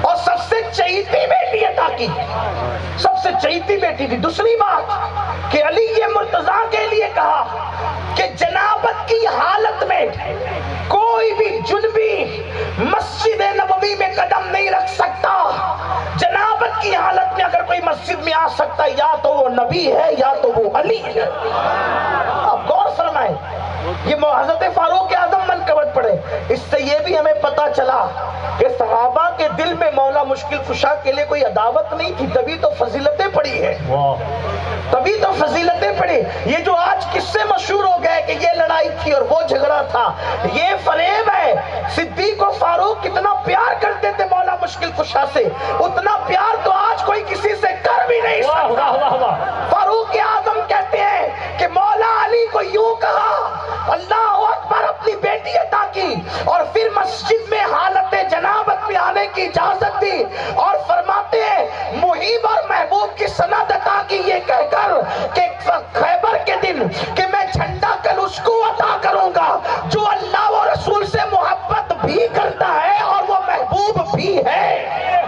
اور سب سے چہیتی بیٹی عطا کی، سب سے چہیتی بیٹی تھی۔ دوسری بات کہ علی یہ مرتضیٰ کے لیے کہا کہ جنابت کی حالت میں کوئی بھی جنبی مسجد نبوی میں قدم نہیں رکھ سکتا۔ جنابت کی حالت میں اگر کوئی مسجد میں آ سکتا ہے یا تو وہ نبی ہے یا تو وہ علی ہے۔ آپ غور فرمائیں، یہ حضرت فاروق اعظم منقبت پڑھے، اس سے یہ بھی ہمیں پتا چلا کہ صحابہ کے دل میں مولا مشکل کشا کے لیے کوئی عداوت نہیں تھی، تبھی تو فضیلتیں پڑھی ہے، تبھی تو فضیلتیں پڑھی۔ یہ جو آج قصے مشہور ہو گئے کہ یہ لڑائی تھی اور وہ جھگڑا تھا، یہ فریب ہے۔ صدیق و فاروق کتنا پیار کرتے تھے مولا مشکل کشا سے، اتنا پیار تو آج کوئی کسی سے کر بھی نہیں سکتا۔ فاروق اعظم کہتے ہیں کہ مولا علی کو یوں کہا، اللہ اکبر، اپنی بیٹی عطا کی اور پھر مسجد میں حالت جنابت میں آنے کی اجازت دی اور فرماتے ہیں محیب اور محبوب کی سند عطا کی یہ کہہ کر کہ خیبر کے دن کہ میں جھنڈا کل اس کو عطا کروں گا جو اللہ و رسول سے محبت بھی کرتا ہے اور وہ محبوب بھی ہے۔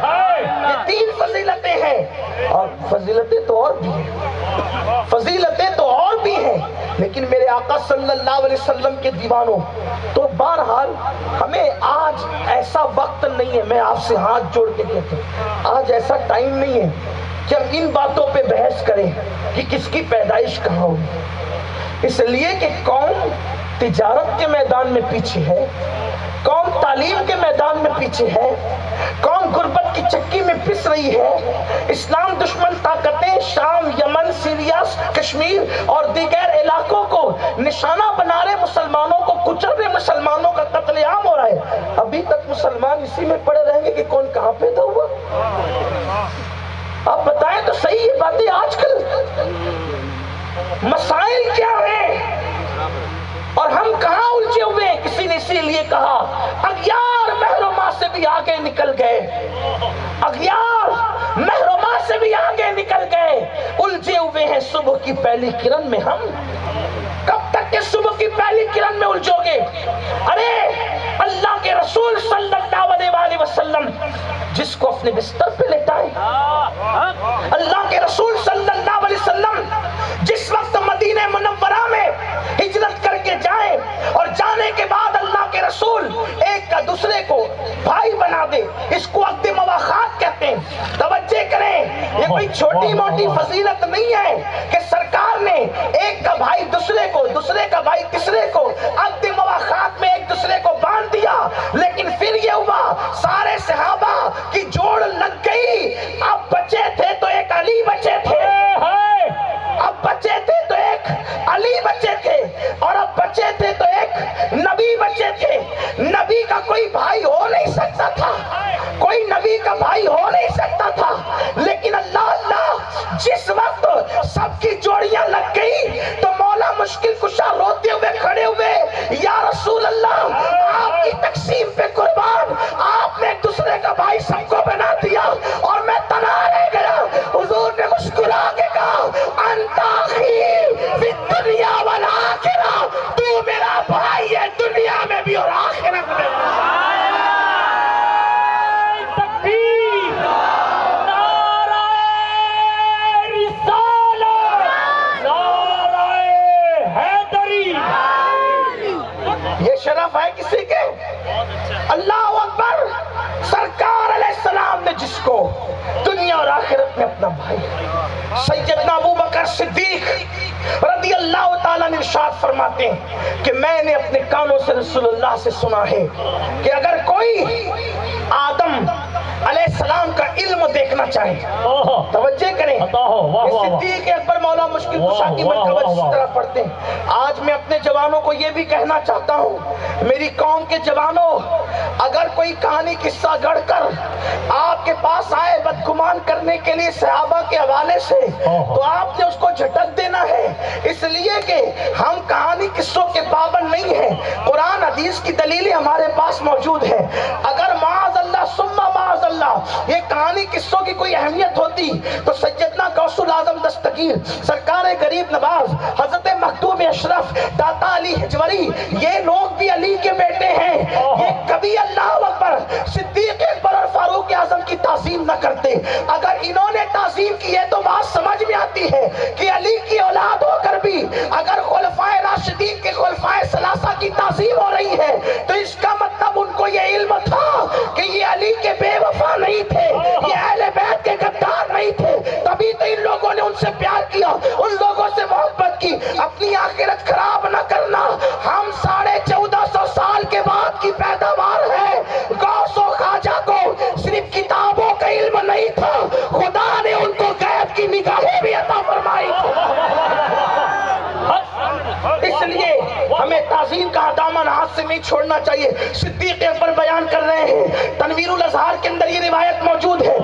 یہ 3 فضیلتیں ہیں، اور فضیلتیں تو اور بھی ہیں، فضیلتیں تو اور بھی ہیں، لیکن میرے آقا صلی اللہ علیہ وسلم کے دیوانوں، تو بہرحال ہمیں آج ایسا وقت نہیں ہے، میں آپ سے ہاتھ جوڑ کے کہتا ہوں آج ایسا ٹائم نہیں ہے کہ ہم ان باتوں پہ بحث کریں کہ کس کی پیدائش کہاں ہوئی، اس لیے کہ قوم تجارت کے میدان میں پیچھے ہے، قوم تعلیم کے میدان میں پیچھے ہے، قوم غربت کی چکی میں پس رہی ہے۔ اسلام دشمن طاقتیں شام، یمن، سیریا حجاز، کشمیر اور دیگر علاقوں کو نشانہ بنا رہے، مسلمانوں کو کچل رہے، مسلمانوں کا قتل عام ہو رہا ہے، ابھی تک مسلمان اسی میں پڑے رہیں گے کہ کون کہاں پیدا ہوا؟ آپ بتائیں تو صحیح یہ باتیں آج کل مسائل کیا ہیں اور ہم کہاں الجھے ہوئے ہیں؟ کسی نے اسی لیے کہا اغیار محروما سے بھی آگے نکل گئے، اغیار محروما سے بھی آگے نکل گئے، الجھے ہوئے ہیں صبح کی پہلی کرن میں ہم۔ کب تک کہ صبح کی پہلی کرن میں الجھو گے؟ ارے اللہ کے رسول صلی اللہ علیہ وآلہ وسلم جس کو اپنے بستر پہ لٹائے، اللہ کے رسول صلی اللہ علیہ وسلم جس وقت مدینہ منورہ میں ہجرت کر کے جائیں اور جانے کے بعد اللہ کے رسول ایک کا دوسرے کو بھائی بنا دے، اس کو عقد مواخات کہتے ہیں۔ توجہ کریں، یہ کوئی چھوٹی موٹی فضیلت نہیں ہے کہ سرکار نے ایک کا بھائی دوسرے کو، دوسرے کا بھائی تیسرے کو عقد مواخات میں ایک دوسرے کو باندھ دیا، لیکن پھر یہ ہوا سارے صحابہ کی جوڑ لگ گئی۔ اب بچے تھے تو ایک علی بچے تھے، اب بچے تھے تو ایک علی بچے تھے، اور اب بچے تھے تو ایک نبی بچے تھے۔ نبی کا کوئی بھائی ہو نہیں سکتا تھا، کوئی نبی کا بھائی ہو نہیں سکتا تھا، لیکن اللہ جس وقت سب کی جوڑیاں لگ گئی تو مولا مشکل کشا روتے ہوئے کھڑے ہوئے، یا رسول اللہ آپ کی تقسیم پہ قربان، آپ نے ایک دوسرے کا بھائی سب کو بنا دیا اور میں تنہا رہ گیا۔ حضور نے مسکرا کے کہا انت اخی فی الدنیا والآخرہ، تو میرا بھائی ہے دنیا میں بھی اور آخرت میں بھی۔ یہ شرف ہے کسی کے؟ اللہ اکبر! سرکار علیہ السلام نے جس کو دنیا اور آخرت میں اپنا بھائی، سیدنا ابو بکر صدیق رضی اللہ تعالیٰ نے ارشاد فرماتے ہیں کہ میں نے اپنے کانوں سے رسول اللہ سے سنا ہے کہ اگر کوئی آدم علیہ السلام کا علم دیکھنا چاہے، توجہ کریں، صدیق اکبر مولا مشکل کشا کی مرتبہ جس طرح پڑھتے ہیں۔ آج میں اپنے جوانوں کو یہ بھی کہنا چاہتا ہوں، میری قوم کے جوانوں، اگر کوئی کہانی قصہ گڑھ کر آپ کے پاس آئے بدگمان کرنے کے لیے صحابہ کے حوالے سے، تو آپ نے اس کو جھٹک دینا ہے، اس لیے کہ ہم کہانی قصوں کے پابند نہیں ہیں، قرآن حدیث کی دلیلیں ہمارے پاس موجود ہیں۔ اگر معاذ اللہ ثم معاذ اللہ یہ کہانی قصوں کی کوئی اہمیت ہوتی تو سیدنا غوث الاعظم دستگیر، سرکار غریب نواز، حضرت مخدوم اشرف، داتا علی حجوری، یہ لوگ بھی علی کے بیٹے ہیں، یہ کبھی اللہ اکبر صدیق اکبر اور فاروق اعظم کی تعظیم نہ کرتے۔ اگر انہوں نے تعظیم کی ہے تو بات سمجھ میں آتی ہے کہ علی کی اولاد ہو کر بھی اگر خلفائے راشدین کے خلفائے ثلاثہ کی تعظیم ہو رہی ہے تو اس کا مطلب ان کو یہ علم تھا کہ یہ علی کے بے وفا نہیں تھے، یہ اہل بیت کے غدار نہیں تھے، تبھی تو ان لوگوں نے ان سے پیار کیا، ان لوگوں سے محبت کی۔ اپنی آخرت خراب نہ کرنا، ہم 1450 سال کے بعد کی پیداوار ہے۔ غوث و خواجہ کو صرف کتابوں کا علم نہیں تھا، خدا نے ان کو غیب کی نگاہیں بھی عطا فرمائی۔ اس لیے ہمیں تعظیم کا دامن ہاتھ سے نہیں چھوڑنا چاہیے۔ صدیق اکبر بیان کر رہے ہیں، تنویر الاظہار کے اندر یہ روایت موجود ہے،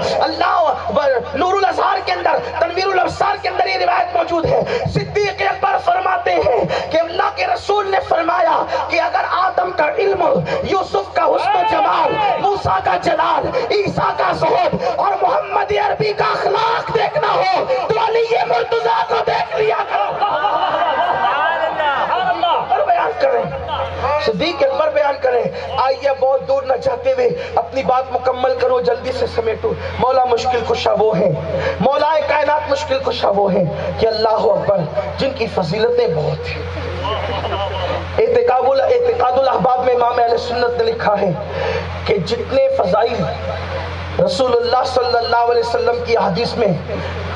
نور الاظہار کے اندر، تنویر الابصار کے اندر یہ روایت موجود ہے۔ صدیق اکبر فرماتے ہیں کہ اللہ کے رسول نے فرمایا کہ اگر آدم کا علم، یوسف کا حسن و جمال، موسیٰ کا جلال، عیسیٰ کا زہد اور محمد عربی کا اخلاق دیکھنا ہو تو علی مرتضیٰ کو دیکھ لیا کرو۔ صدیق اکبر بیان کریں۔ آئیے بہت دور نہ جاتے ہوئے اپنی بات مکمل کرو، جلدی سے سمیٹو۔ مولا مشکل کشا وہ ہیں، مولا کائنات مشکل کشا وہ ہیں کہ اللہ اکبر جن کی فضیلتیں بہت ہیں۔ اعتقاد الاحباب میں امام اہل سنت نے لکھا ہے کہ جتنے فضائل رسول اللہ صلی اللہ علیہ وسلم کی حدیث میں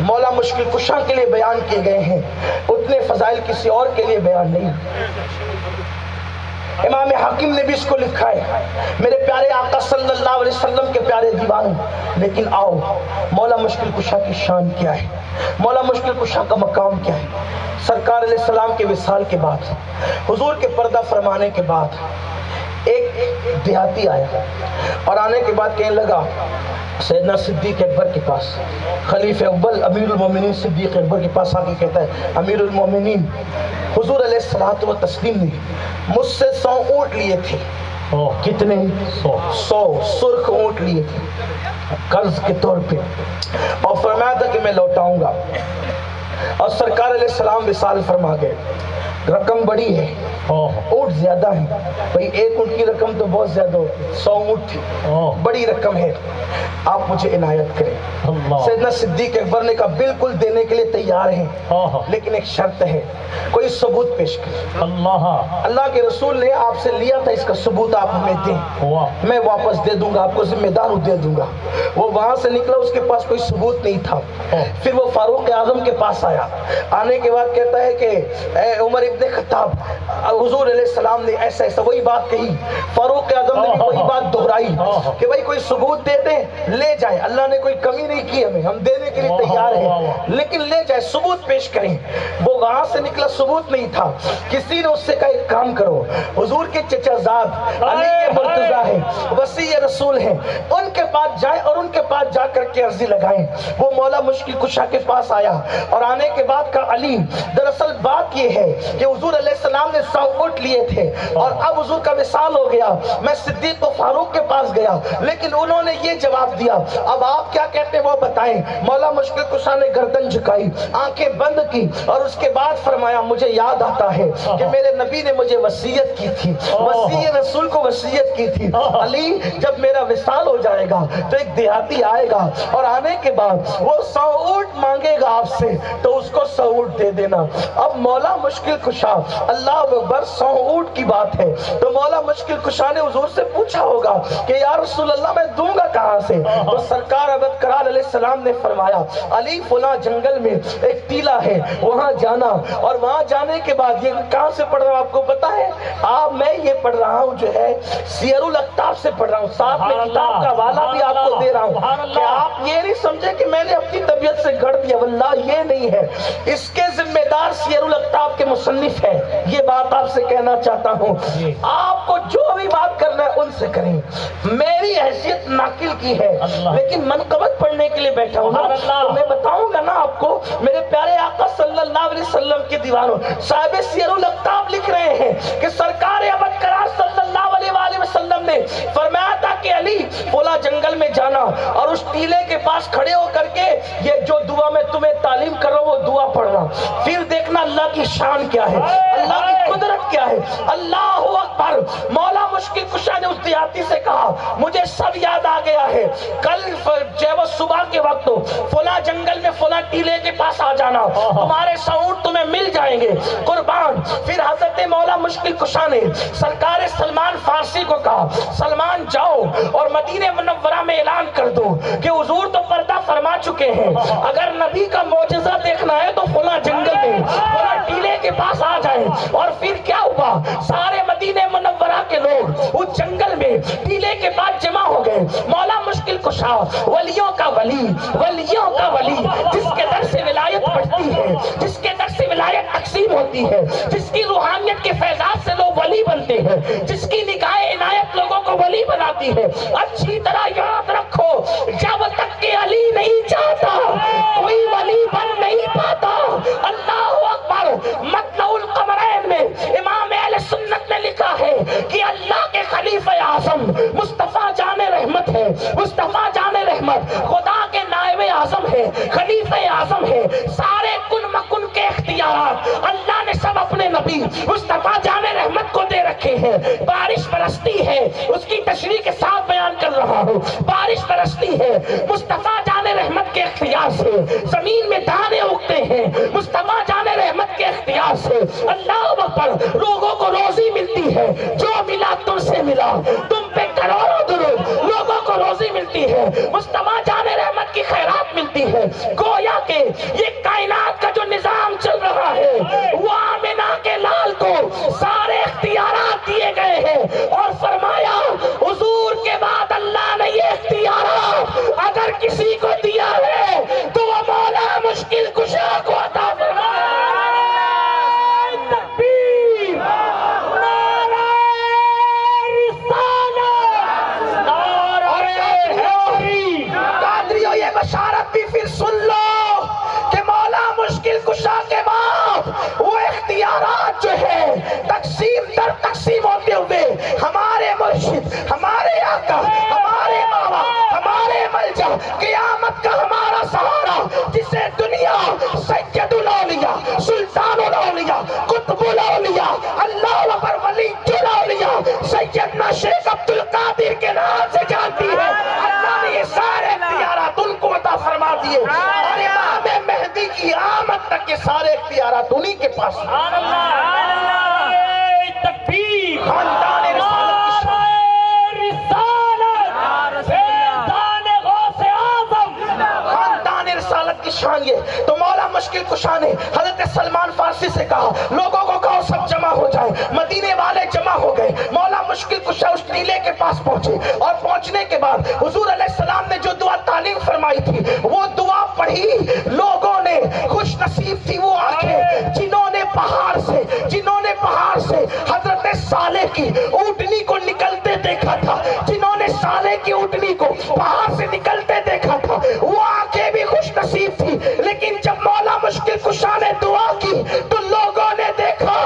مولا مشکل کشا کے لیے بیان کیے گئے ہیں اتنے فضائل کسی اور کے لیے بیان نہیں۔ امام حاکم نے بھی اس کو لکھا ہے، میرے پیارے آقا صلی اللہ علیہ وسلم کے پیارے دیوانوں۔ لیکن آؤ، مولا مشکل کشا کی شان کیا ہے، مولا مشکل کشا کا مقام کیا ہے۔ سرکار علیہ السلام کے وصال کے بعد، حضور کے پردہ فرمانے کے بعد ایک دیہاتی آیا اور آنے کے بعد کہنے لگا سیدنا صدیق اکبر کے پاس، خلیفہ اول امیر المومنین صدیق اکبر کے پاس آ کے کہتا ہے، امیر المومنین، حضور علیہ الصلوۃ والتسلیم نے مجھ سے 100 اونٹ لیے تھے۔ کتنے؟ 100 سرخ اونٹ لیے تھے قرض کے طور پہ، اور فرمایا تھا کہ میں لوٹاؤں گا۔ اور سرکار علیہ السلام وصال فرما گئے۔ رقم بڑی ہے، اونٹ زیادہ ہیں بھئی، ایک اونٹ کی رقم تو بہت زیادہ ہوتی، 100 اونٹ تھی، بڑی رقم ہے، آپ مجھے عنایت کریں۔ سیدنا صدیق اکبر نے کہا بالکل دینے کے لیے تیار ہیں، لیکن ایک شرط ہے، کوئی ثبوت پیش کریں۔ اللہ کے رسول نے آپ سے لیا تھا، اس کا ثبوت آپ ہمیں دیں، میں واپس دے دوں گا، آپ کو ذمہ دار دے دوں گا۔ وہ وہاں سے نکلا، اس کے پاس کوئی ثبوت نہیں تھا۔ پھر وہ فاروق اعظم کے پاس آیا، آنے کے بعد کہتا ہے کہ اے عمر ابن خطاب، حضور علیہ السلام نے ایسا ایسا وہی بات کہی، فاروق اعظم نے بھی وہی بات دہرائی کہ بھائی کوئی ثبوت دے دیں، لے جائیں، اللہ نے کوئی کمی نہیں کی ہمیں، ہم دینے کے لیے تیار ہیں، لیکن لے جائیں، ثبوت پیش کریں۔ وہ وہاں سے نکلا، ثبوت نہیں تھا۔ کسی نے اس سے کہا ایک کام کرو، حضور کے چچا زاد علی مرتضیٰ ہیں، وصی رسول ہیں، ان کے پاس جائیں اور ان کے پاس جا کر کے عرضی لگائیں۔ وہ مولا مشکل کشا کے پاس آیا اور آنے کے بعد کہا علی، دراصل بات یہ ہے کہ حضور علیہ السلام نے 100 اونٹ لیے تھے اور اب حضور کا وصال ہو گیا، میں صدیق و فاروق کے پاس گیا، لیکن انہوں نے یہ جواب دیا، اب آپ کیا کہتے ہیں وہ بتائیں۔ مولا مشکل کشا نے گردن جھکائی، آنکھیں بند کی اور اس کے بعد فرمایا مجھے یاد آتا ہے کہ میرے نبی نے مجھے وصیت کی تھی، وصی رسول کو وصیت کی تھی، علی جب میرا وصال ہو جائے گا تو ایک دیہاتی آئے گا اور آنے کے بعد وہ 100 اونٹ مانگے گا آپ سے، تو اس کو 100 اونٹ دے دینا۔ اب مولا مشکل کشا، اللہ اکبر، 100 اونٹ کی بات ہے تو مولا مشکل کشا نے حضور سے پوچھا ہوگا کہ یا رسول اللہ میں دوں گا کہاں سے؟ تو سرکار عبد کرال علیہ السلام نے فرمایا علی فلاں جنگل میں ایک ٹیلا ہے، وہاں جانا، اور وہاں جانے کے بعد یہ کہاں سے پڑھ رہا ہوں آپ کو پتا ہے؟ میں یہ پڑھ رہا ہوں جو ہے سیر الاقطاب سے پڑھ رہا ہوں، ساتھ میں کتاب کا حوالہ بھی آپ کو دے رہا ہوں کہ آپ یہ نہیں سمجھے کہ میں نے اپنی طبیعت سے گھڑ دیا، واللہ یہ نہیں ہے، اس کے ذمہ دار سیر الاقطاب کے مصنف ہے۔ یہ بات آپ سے کہنا چاہتا ہوں، آپ کو جو بھی بات کرنا ہے ان سے کریں، میری حیثیت ناقل کی ہے، لیکن منقبت پڑھنے کے لیے بیٹھا ہوں نا، تو میں بتاؤں گا نا آپ کو، میرے پیارے آقا صلی اللہ علیہ وسلم کے دیوانوں صاحب سیر الاقطاب لکھ رہے ہیں کہ سرکار ابد کرار صلی اللہ علیہ وآلہ وسلم نے فرمایا تھا کہ علی فلاں جنگل میں جانا اور اس ٹیلے کے پاس کھڑے ہو کر کے یہ جو دعا میں تمہیں تعلیم کر رہا ہوں وہ دعا پڑھنا، پھر دیکھنا اللہ کی شان کیا ہے، اللہ کی قدرت کیا ہے۔ اللہ اکبر، مولا مشکل کشا نے اس دیہاتی سے کہا مجھے سب یاد آ گیا ہے، کل جو وہ صبح کے وقت فلاں جنگل میں فلاں ٹیلے کے پاس آ جانا، تمہارے 100 اونٹ تمہیں مل جائیں گے قربان۔ پھر حضرت مولا مشکل کشا نے سرکار سلمان فارسی کو کہا سلمان جاؤ اور مدینہ منورہ میں اعلان کر دو کہ حضور تو پردہ فرما چکے ہیں، اگر نبی کا معجزہ دیکھنا ہے تو فلاں جنگل میں فلاں ٹیلے کے پاس آ جائیں۔ اور پھر کیا ہوا، سارے مدینہ منورہ کے لوگ اس جنگل میں ٹیلے کے پاس جمع ہو گئے۔ مولا مشکل کشا ولیوں کا ولی، ولیوں کا ولی، جس کے در سے ولایت بڑھتی ہے، جس کے در سے ولایت تقسیم ہوتی ہے، جس کی روحانیت کے فیضات سے لوگ ولی بنتے ہیں، جس کی نگاہ عنایت لوگوں کو ولی بناتی ہے۔ اچھی طرح یاد رکھو، جب تک کہ علی نہیں چاہتا کوئی ولی بن نہیں پاتا۔ اللہ اکبر، مطلع القمرین میں امام اہل سنت نے لکھا ہے کہ اللہ کے خلیفہ اعظم مصطفیٰ جان رحمت ہے، مصطفیٰ جان رحمت خدا کے نائب اعظم ہے، خلیفہ اعظم ہے، سارے کن مکن کے اختیارات اللہ نے سب اپنے نبی مصطفیٰ جان رحمت کو دے رکھے ہیں۔ بارش برستی ہے، اس کی تشریح کے ساتھ بیان کر رہا ہوں، بارش برستی ہے مصطفیٰ جان رحمت کے اختیار سے، زمین میں دانے اگتے ہیں مصطفیٰ جان رحمت کے اختیار سے۔ اللہ اکبر، لوگوں کو روزی ملتی ہے، جو ملا تم سے ملا، تم پہ کروڑوں درود، لوگوں کو روزی ملتی ہے، مصطفیٰ جان رحمت کی خیرات ملتی ہے۔ گویا کہ یہ کائنات کا جو نظام چل رہا ہے وہ آمنہ کے لال کو سارے اختیارات دیے گئے بات بھی پھر سن لو کہ مولا مشکل کشا کے بعد وہ اختیارات جو ہے تقسیم در تقسیم ہوتے ہوئے ہمارے مرشد، ہمارے آقا، ہمارے ماما، ہمارے ملجا، قیامت کا ہمارا سہارا، جسے دنیا سید الاولیاء، سلطان الاولیاء، قطب الاولیاء، اللہ اکبر ولی الاولیاء سیدنا شیخ عبدالقادر کے نام سے جانتی ہے، اللہ نے یہ سارے اختیارات ان کو عطا فرما دیے، اور امام مہدی کی آمد تک کے سارے اختیارات انہی کے پاس ہیں۔ تکبیر، خاندان رسالت کی شان، خاندان رسالت کی شان یہ تو مولا مشکل کشا نے حضرت سلمان فارسی سے کہا لوگوں کو کہو سب جمع ہو جائیں، مدینے والے جمع ہو گئے، مولا مشکل کشا اس ٹیلے کے پاس پہنچے، اور پہنچنے کے بعد حضور علیہ السلام نے جو دعا تعلیم فرمائی تھی وہ دعا پڑھی، لوگوں نے خوش نصیب تھی وہ آنکھیں جنہوں نے پہاڑ سے حضرت صالح کی اونٹنی کو نکلتے دیکھا تھا، جنہوں نے صالح کی اونٹنی کو پہاڑ سے نکلتے دیکھا تھا، وہ آنکھیں بھی خوش نصیب تھی، لیکن جب مولا مشکل کشا نے دعا کی تو لوگوں نے دیکھا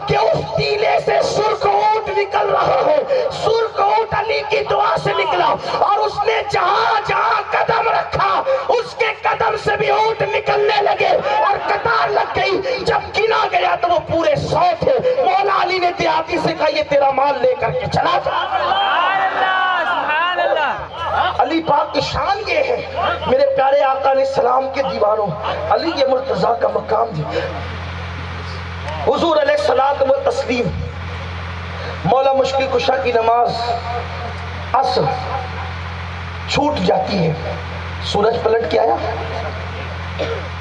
کہ اس ٹیلے سے سرخ اونٹ نکل رہا ہے، سرخ اونٹ علی کی دعا سے نکلا، اور اس نے جہاں جہاں قدم رکھا اس کے قدم سے بھی اونٹ نکلنے لگے، اور قطار لگ گئی، جب گنا گیا تو وہ پورے 100 تھے، مولا علی نے دیہاتی سے کہا یہ تیرا مال لے کر کے چلا جا۔ علی پاک کی شان یہ ہے، میرے پیارے آقا علیہ السلام کے دیوانوں، علی یہ مرتضیٰ کا مقام دی، حضور علیہ السلام و تسلیم، مولا مشکل کشا کی نماز عصر چھوٹ جاتی ہے، سورج پلٹ کے آیا،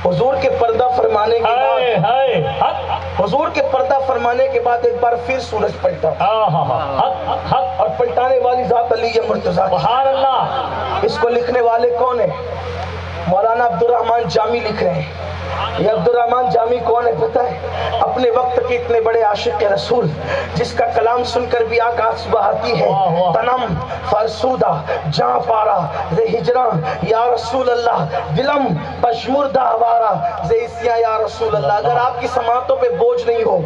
حضور کے پردہ فرمانے کے بعد حضور کے پردہ فرمانے کے بعد ایک بار پھر سورج پلٹا، اور پلٹانے والی ذات علی مرتضیٰ، سبحان اللہ۔ اس کو لکھنے والے کون ہیں؟ مولانا عبدالرحمن جامی لکھ رہے ہیں۔ یہ عبدالرحمن جامی کون ہے پتہ ہے؟ اپنے وقت کے اتنے بڑے عاشق رسول جس کا کلام سن کر بھی آنکھ صبح آتی ہے، تنم فرسودہ جاں پارا زے ہجران یا رسول اللہ، دلم پشمردہ آوارا زے اسیاں یا رسول اللہ۔ اگر آپ کی سماعتوں پہ بوجھ نہیں ہو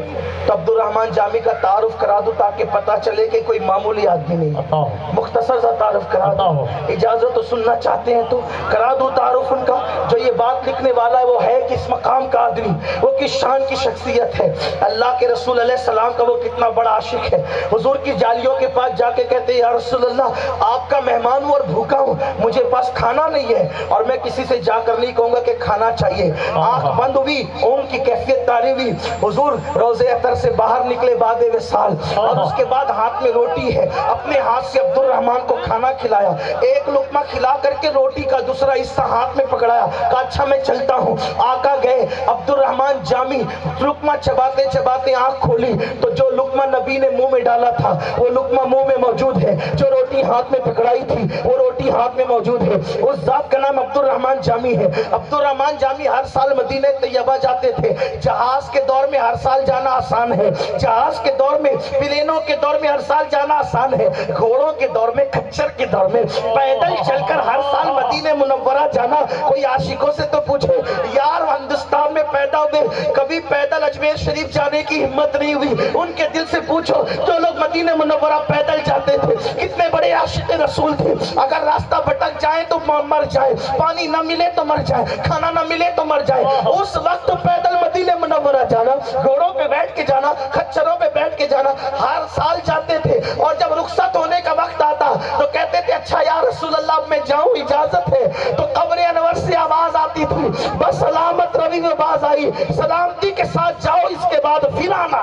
تو عبدالرحمن جامی کا تعارف کرا دو تاکہ پتہ چلے کہ کوئی معمولی آدمی نہیں، مختصر سا تعارف کرا دو، اجازت تو سننا چاہتے ہیں تو کرا دو تعارف ان کا۔ جو یہ بات لکھنے والا ہے وہ ہے کس مقام کا آدمی، وہ کس شان کی شخصیت ہے، اللہ کے رسول علیہ السلام کا وہ کتنا بڑا عاشق ہے۔ حضور کی جالیوں کے پاس جا کے کہتے ہیں یا رسول اللہ آپ کا مہمان ہوں اور بھوکا ہوں، مجھے پاس کھانا نہیں ہے، اور میں کسی سے جا کر نہیں کہوں گا کہ کھانا چاہیے۔ آنکھ بند ہوئی، اون کی کیفیت طاری ہوئی، حضور روضہ اطہر سے باہر نکلے بعد وصال، اور اس کے بعد ہاتھ میں روٹی ہے، اپنے ہاتھ سے عبدالرحمن کو کھانا کھلایا، ایک لقمہ کھلا کر کے روٹی کا دوسرا حصہ ہاتھ میں پکڑایا، کہا اچھا میں چلتا ہوں۔ آقا گئے، عبدالرحمن جامی لقمہ چباتے چباتے آنکھ کھولی تو جو لقمہ نبی نے منہ میں ڈالا تھا وہ لقمہ منہ میں موجود ہے، جو روٹی ہاتھ میں پکڑائی تھی وہ روٹی ہاتھ میں موجود ہے۔ اس ذات کا نام عبدالرحمن جامی ہے۔ عبدالرحمن جامی ہر سال مدینہ طیبہ جاتے تھے، جہاز کے دور میں ہر سال جانا آسان ہے، جہاز کے دور میں پلینوں کے دور میں ہر سال جانا آسان ہے، گھوڑوں کے دور میں کھچر کے دور میں پیدل چل کر ہر سال مدینہ منورہ جانا، کوئی عاشقوں سے تو پوچھو یار ہندوستان میں پیدا ہوئے کبھی پیدل اجمیر شریف جانے کی ہمت نہیں ہوئی، ان کے دل سے پوچھو جو لوگ مدینہ منورہ پیدل جاتے تھے کتنے بڑے عاشق رسول تھے، اگر راستہ بھٹک جائیں تو مر جائے، پانی نہ ملے تو مر جائے، کھانا نہ ملے تو مر جائے، اس وقت پیدل مدینہ منورہ جانا، گھوڑوں پہ بیٹھ کے جانا، خچروں پہ بیٹھ کے جانا، ہر سال جاتے تھے، اور جب رخصت ہونے کا وقت آتا تو کہتے تھے اچھا یا رسول اللہ اب میں جاؤں اجازت ہے، تو قبر انور سے آواز آتی تھی بس سلامت روی میں باز آئی، سلامتی کے ساتھ جاؤ اس کے بعد پھر آنا۔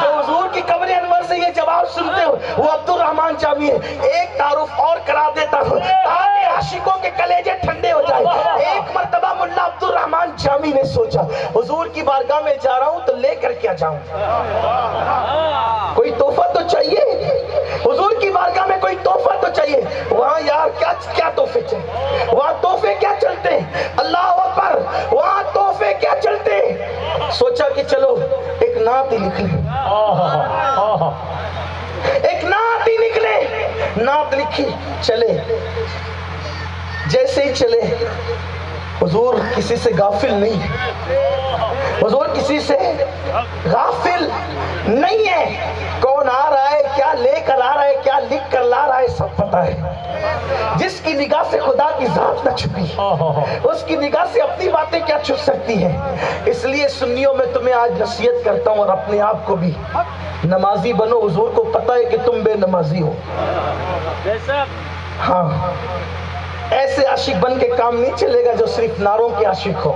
جو حضور کی قبر انور سے یہ جواب سنتے ہو وہ عبدالرحمن جامی ہے۔ ایک تعارف اور کرا دیتا ہوں تاکہ عاشقوں کے کلیجے ٹھنڈے ہو جائے۔ ایک مرتبہ ملا عبدالرحمن جامی نے سوچا حضور کی بارگاہ میں جا رہا ہوں تو لے کر کیا جاؤں، کوئی تحفہ تو چاہیے، حضور کی بارگاہ میں کوئی تحفہ تو چاہیے، وہاں یار کیا تحفے چاہیے، وہاں تحفے کیا چلتے ہیں، اللہ اکبر، وہاں تحفے کیا چلتے ہیں۔ سوچا کہ چلو ایک نعت ہی لکھ لیں، ایک نعت ہی نکلے، نعت لکھی، چلے جیسے ہی چلے، حضور کسی سے غافل نہیں، حضور کسی سے غافل نہیں ہے، کون آ رہا ہے، کیا لے کر آ رہا ہے، کیا لکھ کر لا رہا ہے، سب پتہ ہے۔ جس کی نگاہ سے خدا کی ذات نہ چھپی، اس کی نگاہ سے اپنی باتیں کیا چھپ سکتی ہیں۔ اس لیے سنیوں میں تمہیں آج نصیحت کرتا ہوں، اور اپنے آپ کو بھی، نمازی بنو، حضور کو پتہ ہے کہ تم بے نمازی ہو۔ ہاں، ایسے عاشق بن کے کام نہیں چلے گا جو صرف نعروں کے عاشق ہو۔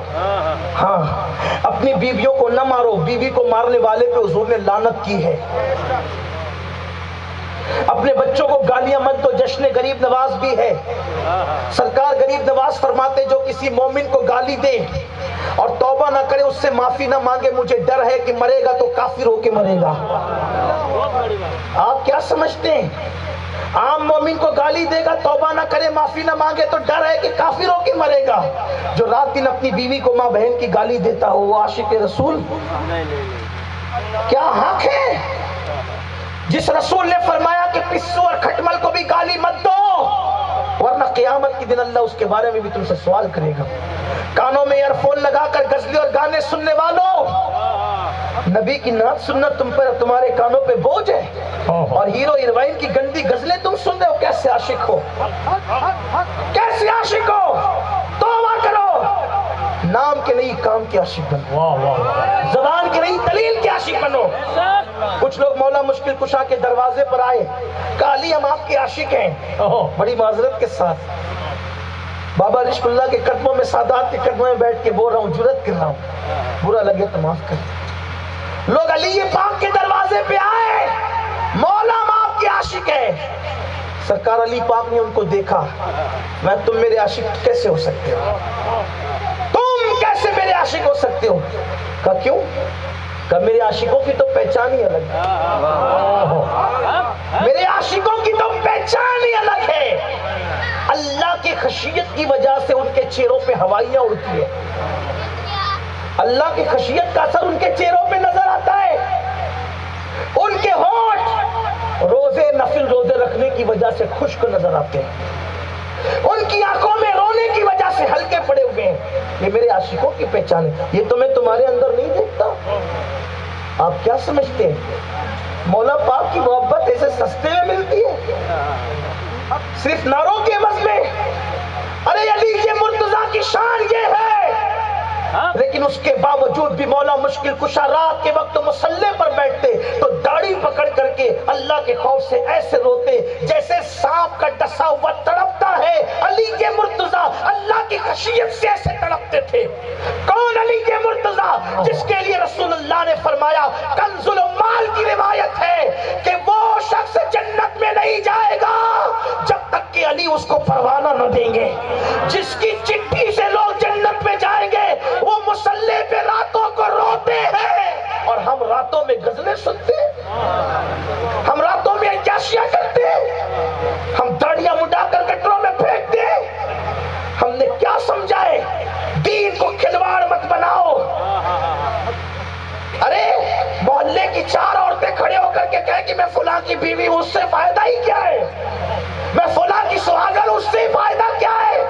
ہاں، اپنی بیویوں کو نہ مارو، بیوی کو مارنے والے پہ حضور نے لعنت کی ہے۔ اپنے بچوں کو گالیاں مت دو، جشن غریب نواز بھی ہے۔ سرکار غریب نواز فرماتے جو کسی مومن کو گالی دے اور توبہ نہ کرے، اس سے معافی نہ مانگے، مجھے ڈر ہے کہ مرے گا تو کافر ہو کے مرے گا۔ آپ کیا سمجھتے ہیں؟ عام مومن کو گالی دے گا، توبہ نہ کرے، معافی نہ مانگے تو ڈر ہے کہ کافر ہو کے مرے گا۔ جو رات دن اپنی بیوی کو ماں بہن کی گالی دیتا ہو وہ عاشق رسول کیا حق ہے؟ جس رسول نے فرمایا کہ پسو اور کھٹمل کو بھی گالی مت دو، ورنہ قیامت کے دن اللہ اس کے بارے میں بھی تم سے سوال کرے گا۔ کانوں میں ایئر فون لگا کر غزلیں اور گانے سننے والوں، نبی کی نعت سننا تم پر تمہارے کانوں پہ بوجھ ہے، اور ہیرو ہیروئن کی گندی غزلیں تم سن رہے ہو۔ کیسے عاشق ہو، کیسے عاشق ہو؟ توبہ کرو، نام کے نہیں کام کے عاشق بنو، زبان کے نہیں دلیل کے عاشق بنو۔ کچھ لوگ مولا مشکل کشا کے دروازے پر آئے، کہا علی ہم آپ کے عاشق ہیں، بڑی معذرت کے ساتھ بابا رشک اللہ کے قدموں میں، سادات کے قدموں میں بیٹھ کے بول رہا ہوں، جرت کر رہا ہوں، برا لگے تو معاف کر۔ لوگ علی پاک کے دروازے پہ آئے، مولا ہم آپ کے عاشق ہیں۔ سرکار علی پاک نے ان کو دیکھا، میں تم میرے عاشق کیسے ہو سکتے ہو؟ تم کیسے میرے عاشق ہو سکتے ہو؟ کہا کیوں؟ کہا میرے عاشقوں کی تو پہچان ہی الگ ہے، میرے عاشقوں کی تو پہچان ہی الگ ہے۔ اللہ کی خشیت کی وجہ سے ان کے چہروں پہ ہوائیاں اڑتی ہیں، اللہ کی خشیت کا اثر ان کے چہروں پہ نظر آتا ہے۔ ان کے ہونٹ روزے نفل روزے رکھنے کی وجہ سے خشک نظر آتے ہیں، ان کی آنکھوں میں رونے کی وجہ سے ہلکے پڑے ہوئے ہیں۔ یہ میرے عاشقوں کی پہچان ہے، یہ تو میں تمہارے اندر نہیں دیکھتا۔ آپ کیا سمجھتے ہیں مولا پاک کی محبت ایسے سستے میں ملتی ہے، صرف نعروں کے عوض میں؟ ارے علی یہ مرتضیٰ کی شان یہ ہے، لیکن اس کے باوجود بھی مولا مشکل کشا رات کے وقت مصلے پر بیٹھتے تو داڑھی پکڑ کر کے اللہ کے خوف سے ایسے روتے جیسے سانپ کا ڈسا ہوا تڑپتا ہے۔ علی کے مرتضیٰ اللہ کی خشیت سے ایسے تڑپتے تھے۔ کون علی کے مرتضیٰ؟ جس کے لیے رسول اللہ نے فرمایا، کنز المال کی روایت ہے کہ وہ شخص جنت میں نہیں جائے گا جب تک کہ علی اس کو پروانہ نہ دیں گے۔ جس کی چٹھی سے لوگ جنت میں جائیں گے وہ مصلے پہ راتوں کو روتے ہیں، اور ہم راتوں میں غزلیں سنتے ہیں، ہم راتوں میں عیاشیاں کرتے ہیں، ہم داڑیاں مڈا کر گٹروں میں پھینکتے ہیں۔ ہم نے کیا سمجھا ہے؟ دین کو کھلواڑ مت بناؤ۔ ارے محلے کی 4 عورتیں کھڑے ہو کر کے کہیں کہ میں فلاں کی بیوی ہوں، اس سے فائدہ ہی کیا ہے؟ میں فلاں کی سہاگن، اس سے فائدہ کیا ہے؟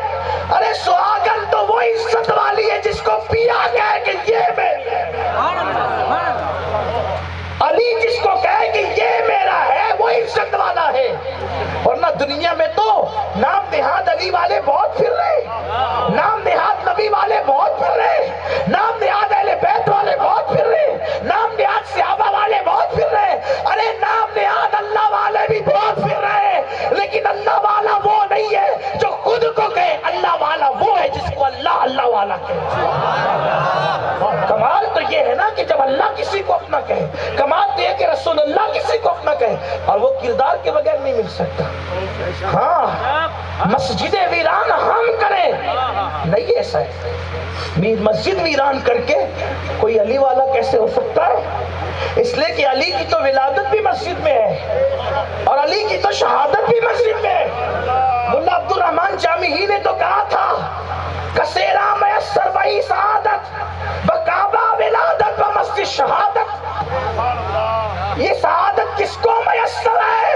ارے سہاگن تو وہ عزت والی ہے جس کو پیا کہے کہ یہ میری ہے، علی جس کو کہے کہ یہ میرا ہے وہ عزت والا ہے۔ ورنہ دنیا میں تو نام نہاد علی والے بہت پھر رہے، نام نہاد نبی والے بہت پھر رہے، نام نہاد اہل بیت والے بہت پھر رہے، نام نہاد صحابہ والے بہت پھر رہے، ارے نام نہاد اللہ والے بھی بہت پھر رہے، لیکن اللہ والا وہ نہیں ہے جو خود کو کہے، اللہ والا وہ ہے جس کو اللہ اللہ والا کہے۔ کمال تو یہ ہے نا کہ جب اللہ کسی کو اپنا کہے، کمال تو یہ کہ رسول اللہ کسی کو اپنا کہے، اور وہ کردار کے بغیر نہیں مل سکتا۔ ہاں مسجد ویران ہم کریں نہیں، ایسا ہے مسجد ویران کر کے کوئی علی والا کیسے ہو سکتا ہے؟ اس لیے کہ علی کی تو ولادت بھی مسجد میں ہے اور علی کی تو شہادت بھی مسجد میں ہے۔ ملا عبد الرحمن جامعی نے تو کہا تھا، کسیرا میسر وہی سعادت بکعبہ ولادت و مسجد شہادت۔ یہ سعادت کس کو میسر ہے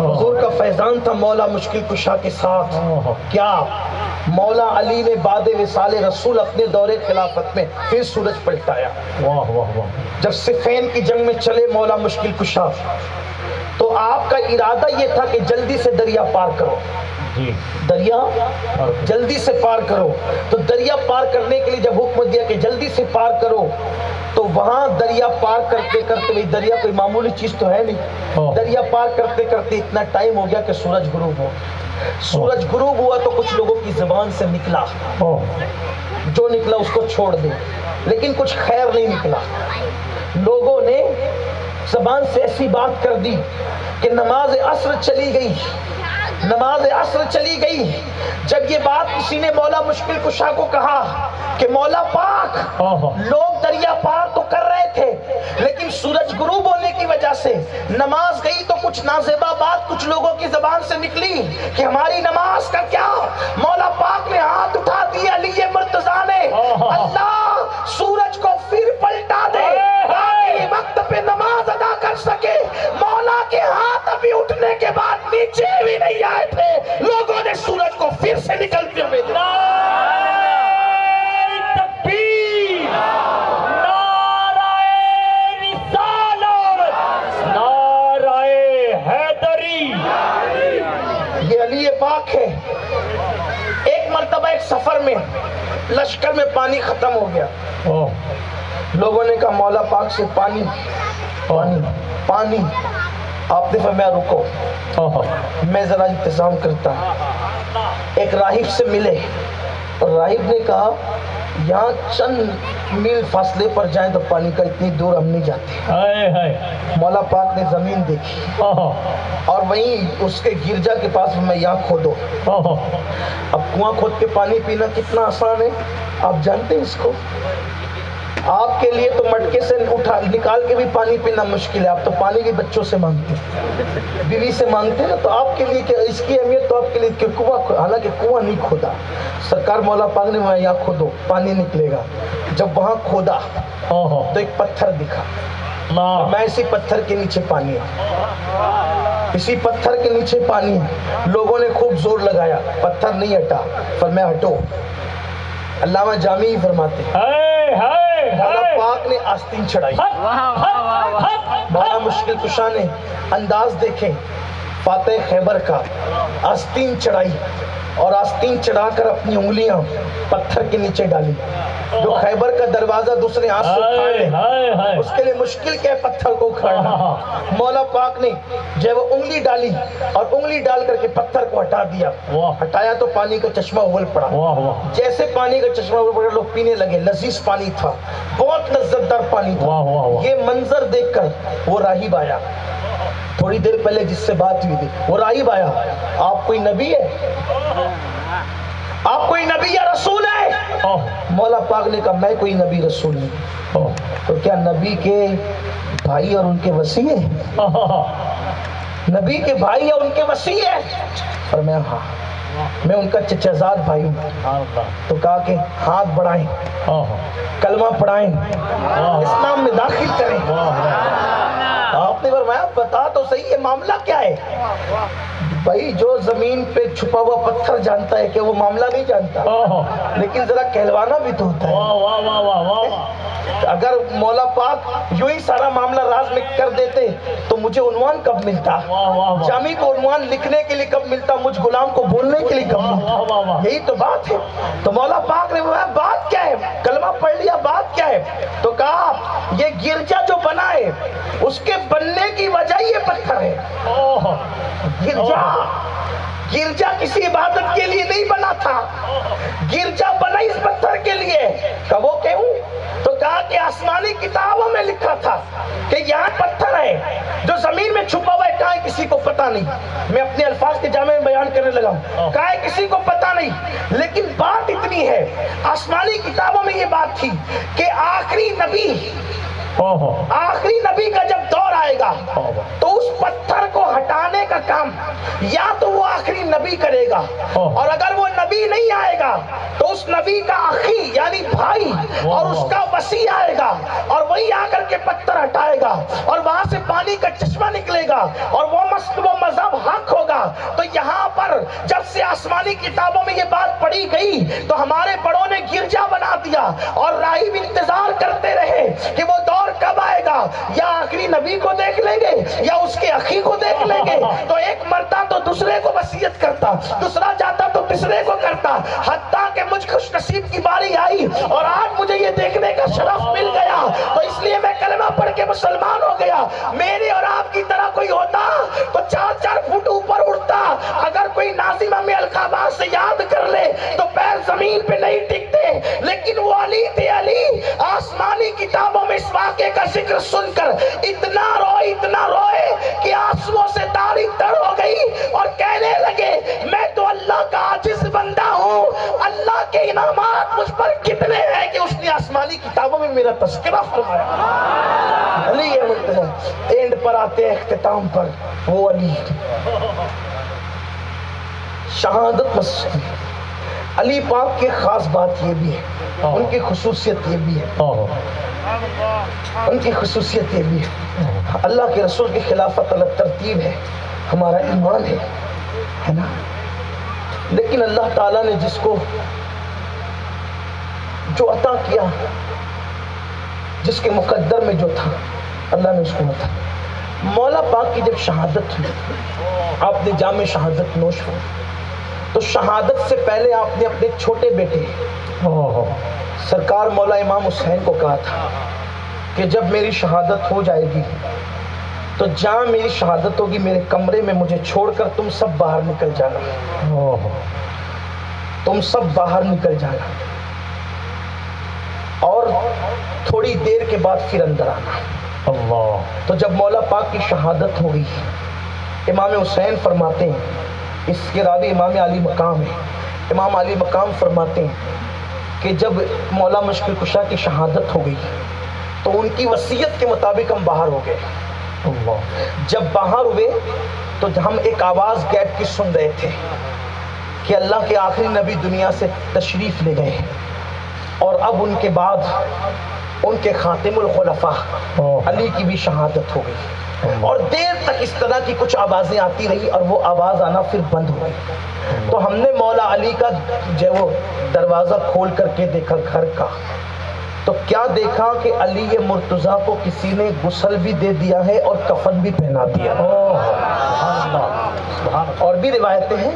حضور کا فیضان تھا مولا مشکل کشا کے ساتھ. کیا مولا علی نے بعد وصال رسول اپنے دور خلافت میں پھر سورج پلٹایا. جب صفین کی جنگ میں چلے مولا مشکل کشا تو آپ کا ارادہ یہ تھا کہ جلدی سے دریا پار کرو. دریا جلدی سے پار کرو. تو دریا پار کرنے کے لیے جب حکم دیا کہ جلدی سے پار کرو تو وہاں دریا پار کرتے کرتے، دریا کوئی معمولی چیز تو ہے نہیں، دریا پار کرتے کرتے اتنا ٹائم ہو گیا کہ سورج غروب ہو. سورج غروب ہوا تو کچھ لوگوں کی زبان سے نکلا، جو نکلا اس کو چھوڑ دے، لیکن کچھ خیر نہیں نکلا. لوگوں نے زبان سے ایسی بات کر دی کہ نماز عصر چلی گئی، نماز عصر چلی گئی. جب یہ بات کسی نے مولا مشکل کشا کو کہا کہ مولا پاک لوگ دریا پار تو کر رہے تھے لیکن سورج غروب ہونے کی وجہ سے نماز گئی، تو کچھ نازیبا بات کچھ لوگوں کی زبان سے نکلی کہ ہماری نماز کا کیا. مولا پاک نے ہاتھ اٹھا دیا علی مرتضیٰ نے، اللہ سورج کو پھر پلٹا دے تاکہ وقت پہ نماز ادا کر سکے. مولا کے ہاتھ ابھی اٹھنے کے بعد نیچے بھی نہیں آئے تھے، لوگوں نے سورج کو پھر سے نکلتے ہوئے دیکھا. یہ علی پاک ہے. ایک مرتبہ ایک سفر میں لشکر میں پانی ختم ہو گیا. لوگوں نے کہا مولا پاک سے پانی پانی پانی. آپ نے فرمایا رکو میں ذرا انتظام کرتا ہوں. ایک راہب سے ملے اور راہب نے کہا یہاں چند میل فاصلے پر جائیں تو پانی کا اتنی دور ہم نہیں جاتے. مولا پاک نے زمین دیکھی اور وہیں اس کے گرجا کے پاس میں یہاں کھودو. اب کنواں کھود کے پانی پینا کتنا آسان ہے آپ جانتے ہیں اس کو. آپ کے لیے تو مٹکے سے نکال کے بھی پانی پینا مشکل ہے. آپ تو پانی بھی بچوں سے مانگتے ہیں، بیوی سے مانگتے ہیں نا. تو آپ کے لیے اس کی اہمیت تو آپ کے لیے کنواں، حالانکہ کنواں نہیں کھودا. سرکار مولا پاک نے وہاں یہاں کھودو پانی نکلے گا. جب وہاں کھودا تو ایک پتھر دکھا. میں اسی پتھر کے نیچے پانی ہے، اسی پتھر کے نیچے پانی ہے. لوگوں نے خوب زور لگایا، پتھر نہیں ہٹا. فرمایا ہٹو. علامہ جامی فرماتے مولا پاک نے آستین چڑھائی. مولا مشکل کشا نے انداز دیکھیں فاتح خیبر کا. آستین چڑھائی اور آستین چڑھا کر اپنی انگلیاں پتھر کے نیچے ڈالی. جو خیبر کا دروازہ دوسرے ہاتھ سے اکھاڑے اس کے لیے مشکل کیا ہے پتھر کو اکھاڑنا. مولا پاک نے جب وہ انگلی ڈالی اور انگلی ڈال کر کے پتھر کو ہٹا دیا. ہٹایا تو پانی کا چشمہ اول پڑا. جیسے پانی کا چشمہ اول پڑا لوگ پینے لگے. لذیذ پانی تھا، بہت لذت دار پانی تھا. یہ منظر دیکھ کر وہ راہب آیا. تھوڑی دیر پہلے جس سے بات ہوئی تھی وہ راہب آیا. آپ کوئی نبی ہے؟ آپ کوئی نبی یا رسول ہے؟ مولا پاک نے کہا میں کوئی نبی رسول نہیں. تو کیا نبی کے بھائی اور ان کے وصی ہیں؟ نبی کے بھائی یا ان کے وصی ہیں؟ اور میں ہاں میں ان کا چچا زاد بھائی ہوں. تو کہا کہ ہاتھ بڑھائیں، کلمہ پڑھائیں، اسلام میں داخل کریں. آپ نے فرمایا بتا تو صحیح یہ معاملہ کیا ہے. بھائی جو زمین پہ چھپا ہوا پتھر جانتا ہے کہ وہ معاملہ نہیں جانتا، لیکن ذرا کہلوانا بھی تو ہوتا ہے. اگر مولا پاک یوں ہی سارا معاملہ راز میں کر دیتے تو مجھے عنوان کب ملتا، جامی کو عنوان لکھنے کے لیے کب ملتا، مجھ غلام کو بولنے کے لیے کب ملتا. یہی تو بات ہے. تو مولا پاک نے بولا بات کیا ہے، کلمہ پڑھ لیا بات کیا ہے. تو کہا یہ گرجا جو بنا ہے اس کے بننے کی وجہ یہ پتھر ہے. گرجا کسی عبادت کے لیے نہیں بنا تھا، گرجا بنا اس پتھر کے لیے. کہ وہ کیوں؟ تو کہا کہ آسمانی کتابوں میں لکھا تھا کہ یہاں پتھر ہے جو زمین میں چھپا ہوا ہے. کہا ہے کسی کو پتا نہیں. میں اپنے الفاظ کے جامع میں بیان کرنے لگا ہوں. کہا ہے کسی کو پتا نہیں، لیکن بات اتنی ہے آسمانی کتابوں میں یہ بات تھی کہ آخری نبی کا جب دور آئے گا تو اس پتھر کو ہٹانے کا کام یا تو وہ آخری نبی کرے گا، اور اگر وہ نبی نہیں آئے گا تو اس نبی کا اخی یعنی بھائی اور اس کا وصی آئے گا اور وہی آ کر کے پتھر ہٹائے گا اور وہاں سے پانی کا چشمہ نکلے گا اور وہ مذہب حق ہوگا. تو یہاں پر جب سے آسمانی کتابوں میں یہ بات پڑھی گئی تو ہمارے بڑوں نے گرجا بنا دیا اور راہب انتظار کرتے رہے کہ وہ دور کب آئے گا, یا آخری نبی کو دیکھ لیں گے یا اس کے اخی کو دیکھ لیں گے. تو ایک مرتا تو دوسرے کو وصیت کرتا, دوسرا جاتا تو تیسرے کو کرتا, حتیٰ کہ مجھ خوش نصیب کی باری آئی اور آج مجھے یہ دیکھنے کا شرف مل گیا. تو اس لیے میں کلمہ پڑھ کے مسلمان ہو گیا. میرے اور آپ کی طرح کوئی ہوتا تو 4-4 فٹ اوپر اڑتا. اگر کوئی ناظم ہمیں القابات سے یاد کر لے تو پیر زمین پہ نہیں ٹکتے, لیکن وہ علی تھے. علی آسمانی کتابوں میں اس واقعے کا ذکر سن کر اتنا روئے کہ آنسوؤں سے داڑھی تر ہو گئی اور کہنے لگے میں تو اللہ کا عاجز بندہ ہوں, اللہ کے انعامات مجھ پر کتنے ہیں کہ اس نے آسمانی کتابوں میں میرا تذکرہ فرمایا. علی یہ بولتے ہیں. اینڈ پر آتے ہیں اختتام پر, وہ علی شہادت مسجد. علی پاک کے خاص بات یہ بھی ہے, ان کی خصوصیت یہ بھی ہے, ان کی خصوصیت یہ بھی ہے, اللہ کے رسول کی خلافت الگ ترتیب ہے, ہمارا ایمان ہے نا. لیکن اللہ تعالیٰ نے جس کو جو عطا کیا, جس کے مقدر میں جو تھا, اللہ نے اس کو عطا. مولا پاک کی جب شہادت ہوئی, آپ نے جام شہادت نوش ہو, تو شہادت سے پہلے آپ نے اپنے چھوٹے بیٹے سرکار مولا امام حسین کو کہا تھا کہ جب میری شہادت ہو جائے گی تو جہاں میری شہادت ہوگی میرے کمرے میں مجھے چھوڑ کر تم سب باہر نکل جانا, تم سب باہر نکل جانا, اور تھوڑی دیر کے بعد پھر اندر آنا. تو جب مولا پاک کی شہادت ہوئی, امام حسین فرماتے ہیں, اس کے راوی امام علی مقام ہے, امام علی مقام فرماتے ہیں کہ جب مولا مشکل کشا کی شہادت ہو گئی تو ان کی وصیت کے مطابق ہم باہر ہو گئے. جب باہر ہوئے تو ہم ایک آواز گیٹ کی سن رہے تھے کہ اللہ کے آخری نبی دنیا سے تشریف لے گئے, اور اب ان کے بعد ان کے خاتم الخلفاء علی کی بھی شہادت ہو گئی. اور دیر تک اس طرح کی کچھ آوازیں آتی رہی اور وہ آواز آنا پھر بند ہو گئی. تو ہم نے مولا علی کا جو وہ دروازہ کھول کر کے دیکھا گھر کا, تو کیا دیکھا کہ علی مرتضیٰ کو کسی نے غسل بھی دے دیا ہے اور کفن بھی پہنا دیا. اور بھی روایتیں ہیں,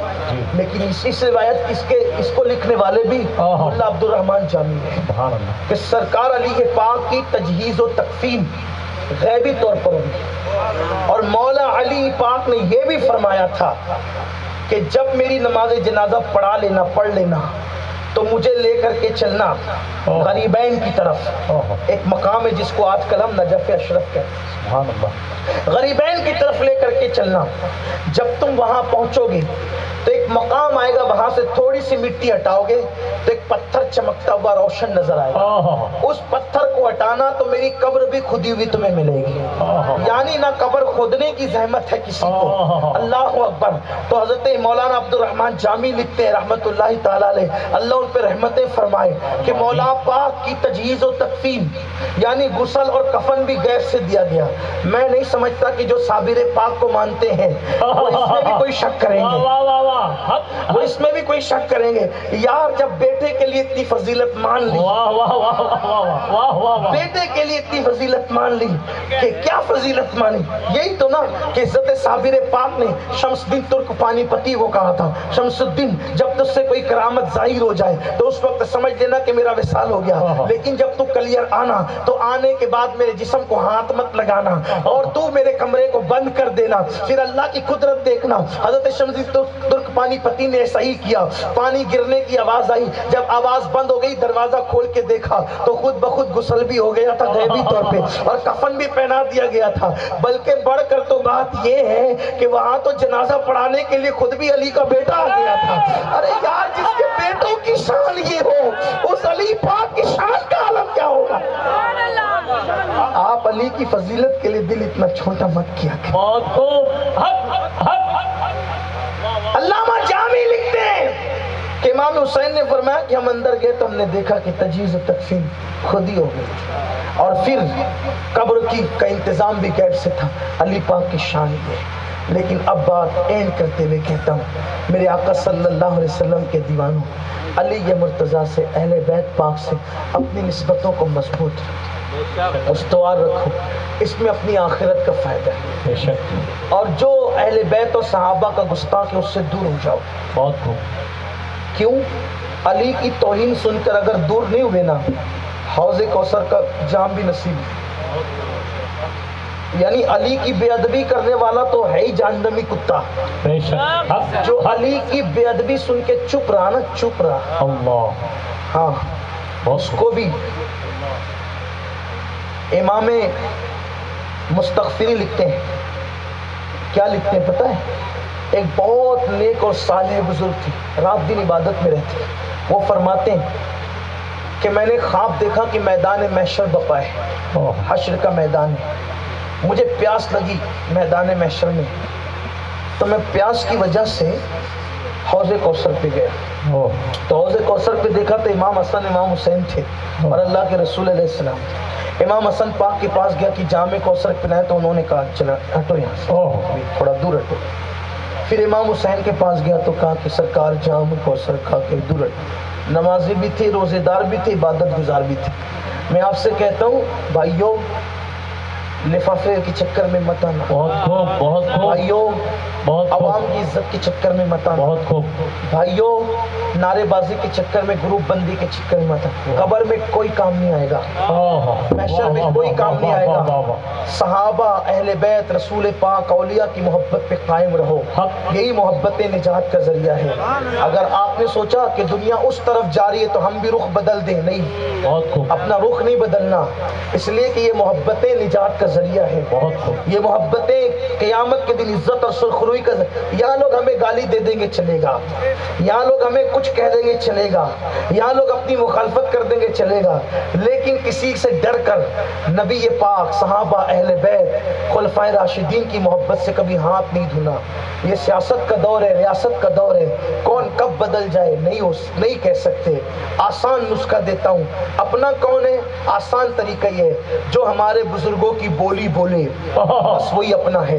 لیکن اس روایت اس کو لکھنے والے بھی مولا عبد الرحمن جامی ہیں کہ سرکار علی پاک کی تجہیز و تکفین غیبی طور پر ہوئی. اور مولا علی پاک نے یہ بھی فرمایا تھا کہ جب میری نماز جنازہ پڑھ لینا تو مجھے لے کر کے چلنا غریبین کی طرف. ایک مقام ہے جس کو آج کل ہم نجف اشرف کہتے ہیں, غریبین کی طرف لے کر کے چلنا. جب تم وہاں پہنچو گے تو ایک مقام آئے گا, وہاں سے تھوڑی سی مٹی ہٹاؤ گے تو ایک پتھر چمکتا ہوا روشن نظر آئے گا. اس پتھر کو ہٹانا تو میری قبر بھی کھدی ہوئی تمہیں ملے گی, یعنی نہ قبر کھودنے کی زحمت ہے کسی کو. اللہ اکبر. تو حضرت مولانا عبد الرحمن جامی لکھتے ہیں رحمت اللہ تعالی علیہ, اللہ ان پہ رحمتیں فرمائے, کہ مولا پاک کی تجہیز و تکفین یعنی غسل اور کفن بھی غیر سے دیا گیا. میں نہیں سمجھتا کہ جو صابر پاک کو مانتے ہیں وہ اس میں بھی کوئی شک کریں گے, یار جب بیٹے کے لیے اتنی فضیلت مان لی, بیٹے کے لیے اتنی فضیلت مان لی کہ کیا فضیلت مانی. یہی تو نا کہ عزت صابر پاک نے شمس الدین ترک پانی پتی کو کہا تھا, شمس الدین جب تجھ سے کوئی کرامت ظاہر ہو جائے تو اس وقت سمجھ لینا کہ میرا وصال ہو گیا, لیکن جب تو کلیئر آنا تو آنے کے بعد میرے جسم کو ہاتھ مت لگانا اور تو میرے کمرے کو بند کر دینا, پھر اللہ کی قدرت دیکھنا. حضرت شمس الدین ترک پانی پتی نے ایسا ہی کیا, پانی گرنے کی آواز آئی, جب آواز بند ہو گئی دروازہ کھول کے دیکھا تو خود بخود غسل بھی ہو گیا تھا غیبی طور پہ, اور کفن بھی پہنا دیا گیا تھا. بلکہ بڑھ کر تو بات یہ ہے کہ وہاں تو جنازہ پڑھانے کے لیے خود بھی علی کا بیٹا آ گیا تھا. ارے یار جس کے بیٹوں کی شان یہ ہو, اس علی پاک کی شان کا عالم کیا ہوگا. آپ علی کی فضیلت کے لیے دل اتنا چھوٹا مت کیا. علامہ جامی لکھتے ہیں کہ امام حسین نے فرمایا کہ ہم اندر گئے تو ہم نے دیکھا کہ تجہیز و تکفین خود ہی ہو گئی, اور پھر قبر کا انتظام بھی غیر سے تھا. علی پاک کی شان یہ, لیکن اب بات اینڈ کرتے ہوئے کہتا ہوں، میرے آقا صلی اللہ علیہ وسلم کے دیوانوں، علی مرتضیٰ سے، اہل بیت پاک سے اپنی نسبتوں کو مضبوط استوار رکھو، اس میں اپنی آخرت کا فائدہ ہے۔ اور جو اہل بیت اور صحابہ کا گستاخ ہے اس سے دور ہو جاؤ۔ بہت خوب۔ کیوں؟ علی کی توہین سن کر اگر دور نہیں ہوئے نا، حوض کوثر کا جام بھی نصیب ہے۔ یعنی علی کی بے ادبی کرنے والا تو ہے ہی جہنمی کتا، جو علی کی بے ادبی سن کے چپ رہا نا، چپ رہا، اللہ، ہاں، اس کو بھی امام مستغفری لکھتے ہیں۔ کیا لکھتے ہیں پتہ ہے؟ ایک بہت نیک اور صالح بزرگ تھی، رات دن عبادت میں رہتی۔ وہ فرماتے ہیں کہ میں نے خواب دیکھا کہ میدان محشر بپا ہے، حشر کا میدان ہے، مجھے پیاس لگی میدان محشر میں، تو میں پیاس کی وجہ سے حوض کوثر پہ گیا۔ تو حوض کوثر پہ دیکھا تو امام حسن امام حسین تھے اور اللہ کے رسول علیہ السلام۔ امام حسن پاک کے پاس گیا کہ جام کوثر پلائے، تو انہوں نے کہا چلا ہٹو یہاں سے، تھوڑا دور ہٹو۔ پھر امام حسین کے پاس گیا تو کہا کہ سرکار جام کوثر کھا کے دور ہٹو۔ نمازی بھی تھے، روزے دار بھی تھے، عبادت گزار بھی تھے۔ میں آپ سے کہتا ہوں بھائیوں، لفافے کے چکر میں مت آنا، بہت خوب، بہت خوب بھائیوں، بہت خوب، عوام کی عزت کے چکر میں مت آنا، بہت خوب، بھائیوں، نعرے بازی کے چکر میں، گروپ بندی کے چکر میں مت آنا۔ قبر میں کوئی کام نہیں آئے گا، محشر میں کوئی کام نہیں آئے گا۔ صحابہ، اہل بیت، رسول پاک، اولیاء کی محبت پہ قائم رہو، یہی محبت نجات کا ذریعہ ہے۔ اگر آپ نے سوچا کہ دنیا اس طرف جاری ہے تو ہم بھی رخ بدل دیں، نہیں، بہت خوب، اپنا رخ نہیں بدلنا، اس لیے کہ یہ محبت نجات کا ذریعہ ہے، بہت خوب، یہ محبتیں قیامت کے دن عزت اور سرخروئی کا یہاں لوگ ہمیں گالی دے دیں گے چلے گا، یہاں لوگ ہمیں کچھ کہہ دیں گے چلے گا، یہاں لوگ اپنی مخالفت کر دیں گے چلے گا، لیکن کسی سے ڈر کر نبی پاک، صحابہ، اہل بیت، خلفائے راشدین کی محبت سے کبھی ہاتھ نہیں دھونا۔ یہ سیاست کا دور ہے، ریاست کا دور ہے، کون کب بدل جائے نہیں کہہ سکتے۔ آسان نسخہ دیتا ہوں، اپنا کون ہے؟ آسان طریقہ یہ ہے، جو ہمارے بزرگوں کی بولی بولے بس وہی اپنا ہے۔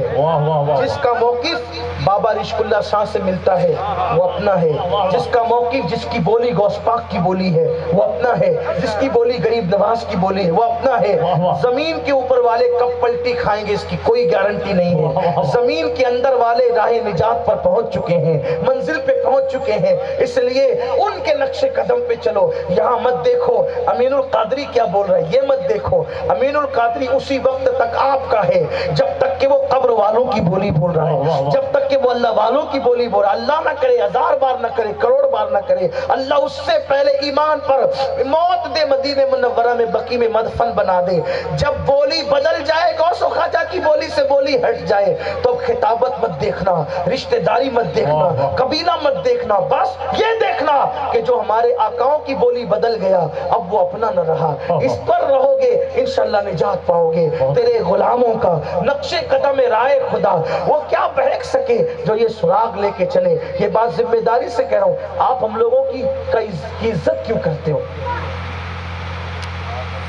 جس کا موقف بابا رشک اللہ شاہ سے ملتا ہے وہ اپنا ہے، جس کا موقف، جس کی بولی غوث پاک کی بولی ہے وہ اپنا ہے، جس کی بولی غریب نواز کی بولی ہے وہ اپنا ہے۔ زمین کے اوپر والے کب پلٹی کھائیں گے اس کی کوئی گارنٹی نہیں ہے، زمین کے اندر والے راہ نجات پر پہنچ چکے ہیں، منزل پہ پہنچ چکے ہیں، اس لیے ان کے نقش قدم پہ چلو۔ یہاں مت دیکھو امین القادری کیا بول رہا ہے، یہ مت دیکھو، امین القادری اسی وقت تک آپ کا ہے جب تک کہ وہ قبر والوں کی بولی بول رہا ہے، جب تک کہ وہ اللہ والوں کی بولی بول رہا ہے۔ اللہ نہ کرے 1000 بار نہ کرے، کروڑ بار نہ کرے، اللہ اس سے پہلے ایمان پر موت دے، مدینہ منورہ میں بقی میں مدفن بنا دے۔ جب بولی بدل جائے، غوث و خواجہ کی بولی سے بولی ہٹ جائے، تو خطابت مت دیکھنا، رشتہ داری مت دیکھنا، قبیلہ مت دیکھنا، بس یہ دیکھنا کہ جو ہمارے آقاؤں کی بولی بدل گیا اب وہ اپنا نہ رہا، اس پر رہو گے انشاءاللہ نجات پاؤ گے۔ تیرے غلاموں کا نقش قدم رائے خدا وہ کیا بہک سکے جو یہ سراغ لے کے چلے۔ یہ بات ذمہ داری سے کہہ رہا ہوں، آپ ہم لوگوں کی عزت کیوں کرتے ہو؟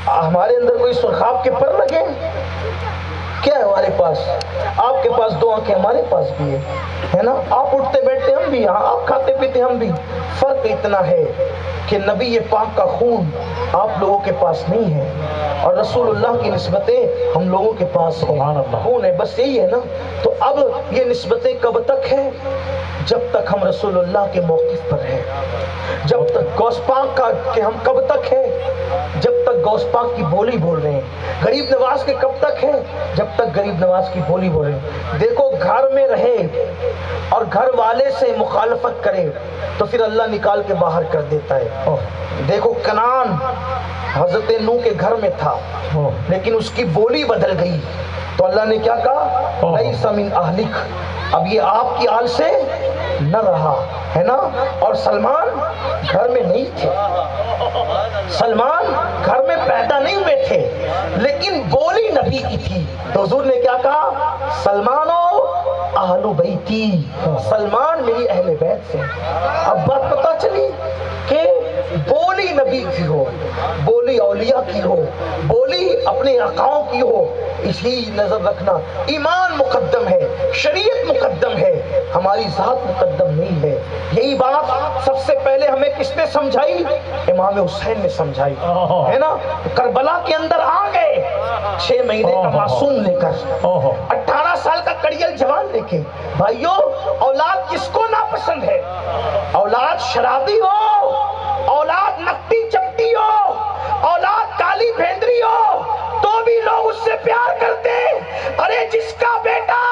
ہمارے اندر کوئی سرخاب کے پر لگے؟ کیا ہے ہمارے پاس؟ آپ کے پاس 2 آنکھیں، ہمارے پاس بھی ہے نا؟ آپ اٹھتے بیٹھتے ہم بھی، ہاں آپ کھاتے پیتے ہم بھی، فرق اتنا ہے کہ نبی پاک کا خون آپ لوگوں کے پاس نہیں ہے اور رسول اللہ کی نسبتیں ہم لوگوں کے پاس ہیں، خون ہے، بس یہی ہے نا۔ تو اب یہ نسبتیں کب تک ہیں؟ جب تک ہم رسول اللہ کے موقف پر ہیں، جب تک غوث پاک کا کہ ہم کب تک ہیں؟ جب تک غوث پاک کی بولی بول رہے ہیں۔ غریب نواز کے کب تک ہیں؟ جب تک غریب نواز کی بولی بول رہے ہیں۔ دیکھو گھر میں رہے اور گھر والے سے مخالفت کرے تو پھر اللہ نکال کے باہر کر دیتا ہے۔ دیکھو کنعان حضرت نوح کے گھر میں تھا لیکن اس کی بولی بدل گئی تو اللہ نے کیا کہا؟ لیس من اہلک، اب یہ آپ کی آل سے نہ رہا، ہے نا؟ اور سلمان گھر میں نہیں تھے، سلمان گھر میں پیدا نہیں ہوئے تھے لیکن بولی نبی کی تھی، تو حضور نے کیا کہا؟ سلمانو اہل بیتی، سلمان میری اہل بیت سے۔ اب بات پتہ چلی کہ بولی نبی کی ہو، بولی اولیاء کی ہو، بولی اپنے آقاؤں کی ہو، اسی نظر رکھنا۔ ایمان مقدم ہے، شریعت ہماری ذات مقدم نہیں ہے. یہی بات سب سے پہلے ہمیں کس نے سمجھائی؟ امام حسین نے سمجھائی ہے نا. کربلا کے اندر آ گئے 6 مہینے کا معصوم لے کر, 18 سال کا کڑیل جوان لے کے. بھائیو, اولاد کس کو ناپسند ہے؟ اولاد شرابی ہو, اولاد نکتی چپٹی ہو, اولاد کالی بھیندری ہو, تو بھی لوگ اس سے پیار کرتے. ارے جس کا بیٹا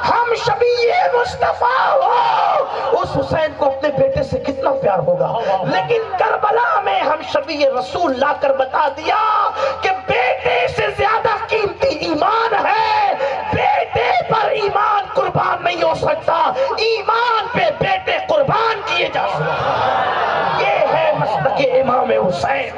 ہم شبیہ مصطفیٰ ہو, اس حسین کو اپنے بیٹے سے کتنا پیار ہوگا. لیکن کربلا میں ہم شبیہ رسول لا کر بتا دیا کہ بیٹے سے زیادہ قیمتی ایمان ہے. بیٹے پر ایمان قربان نہیں ہو سکتا, ایمان پہ بیٹے قربان کیے جا سکتے. یہ ہے مسلک امام حسین,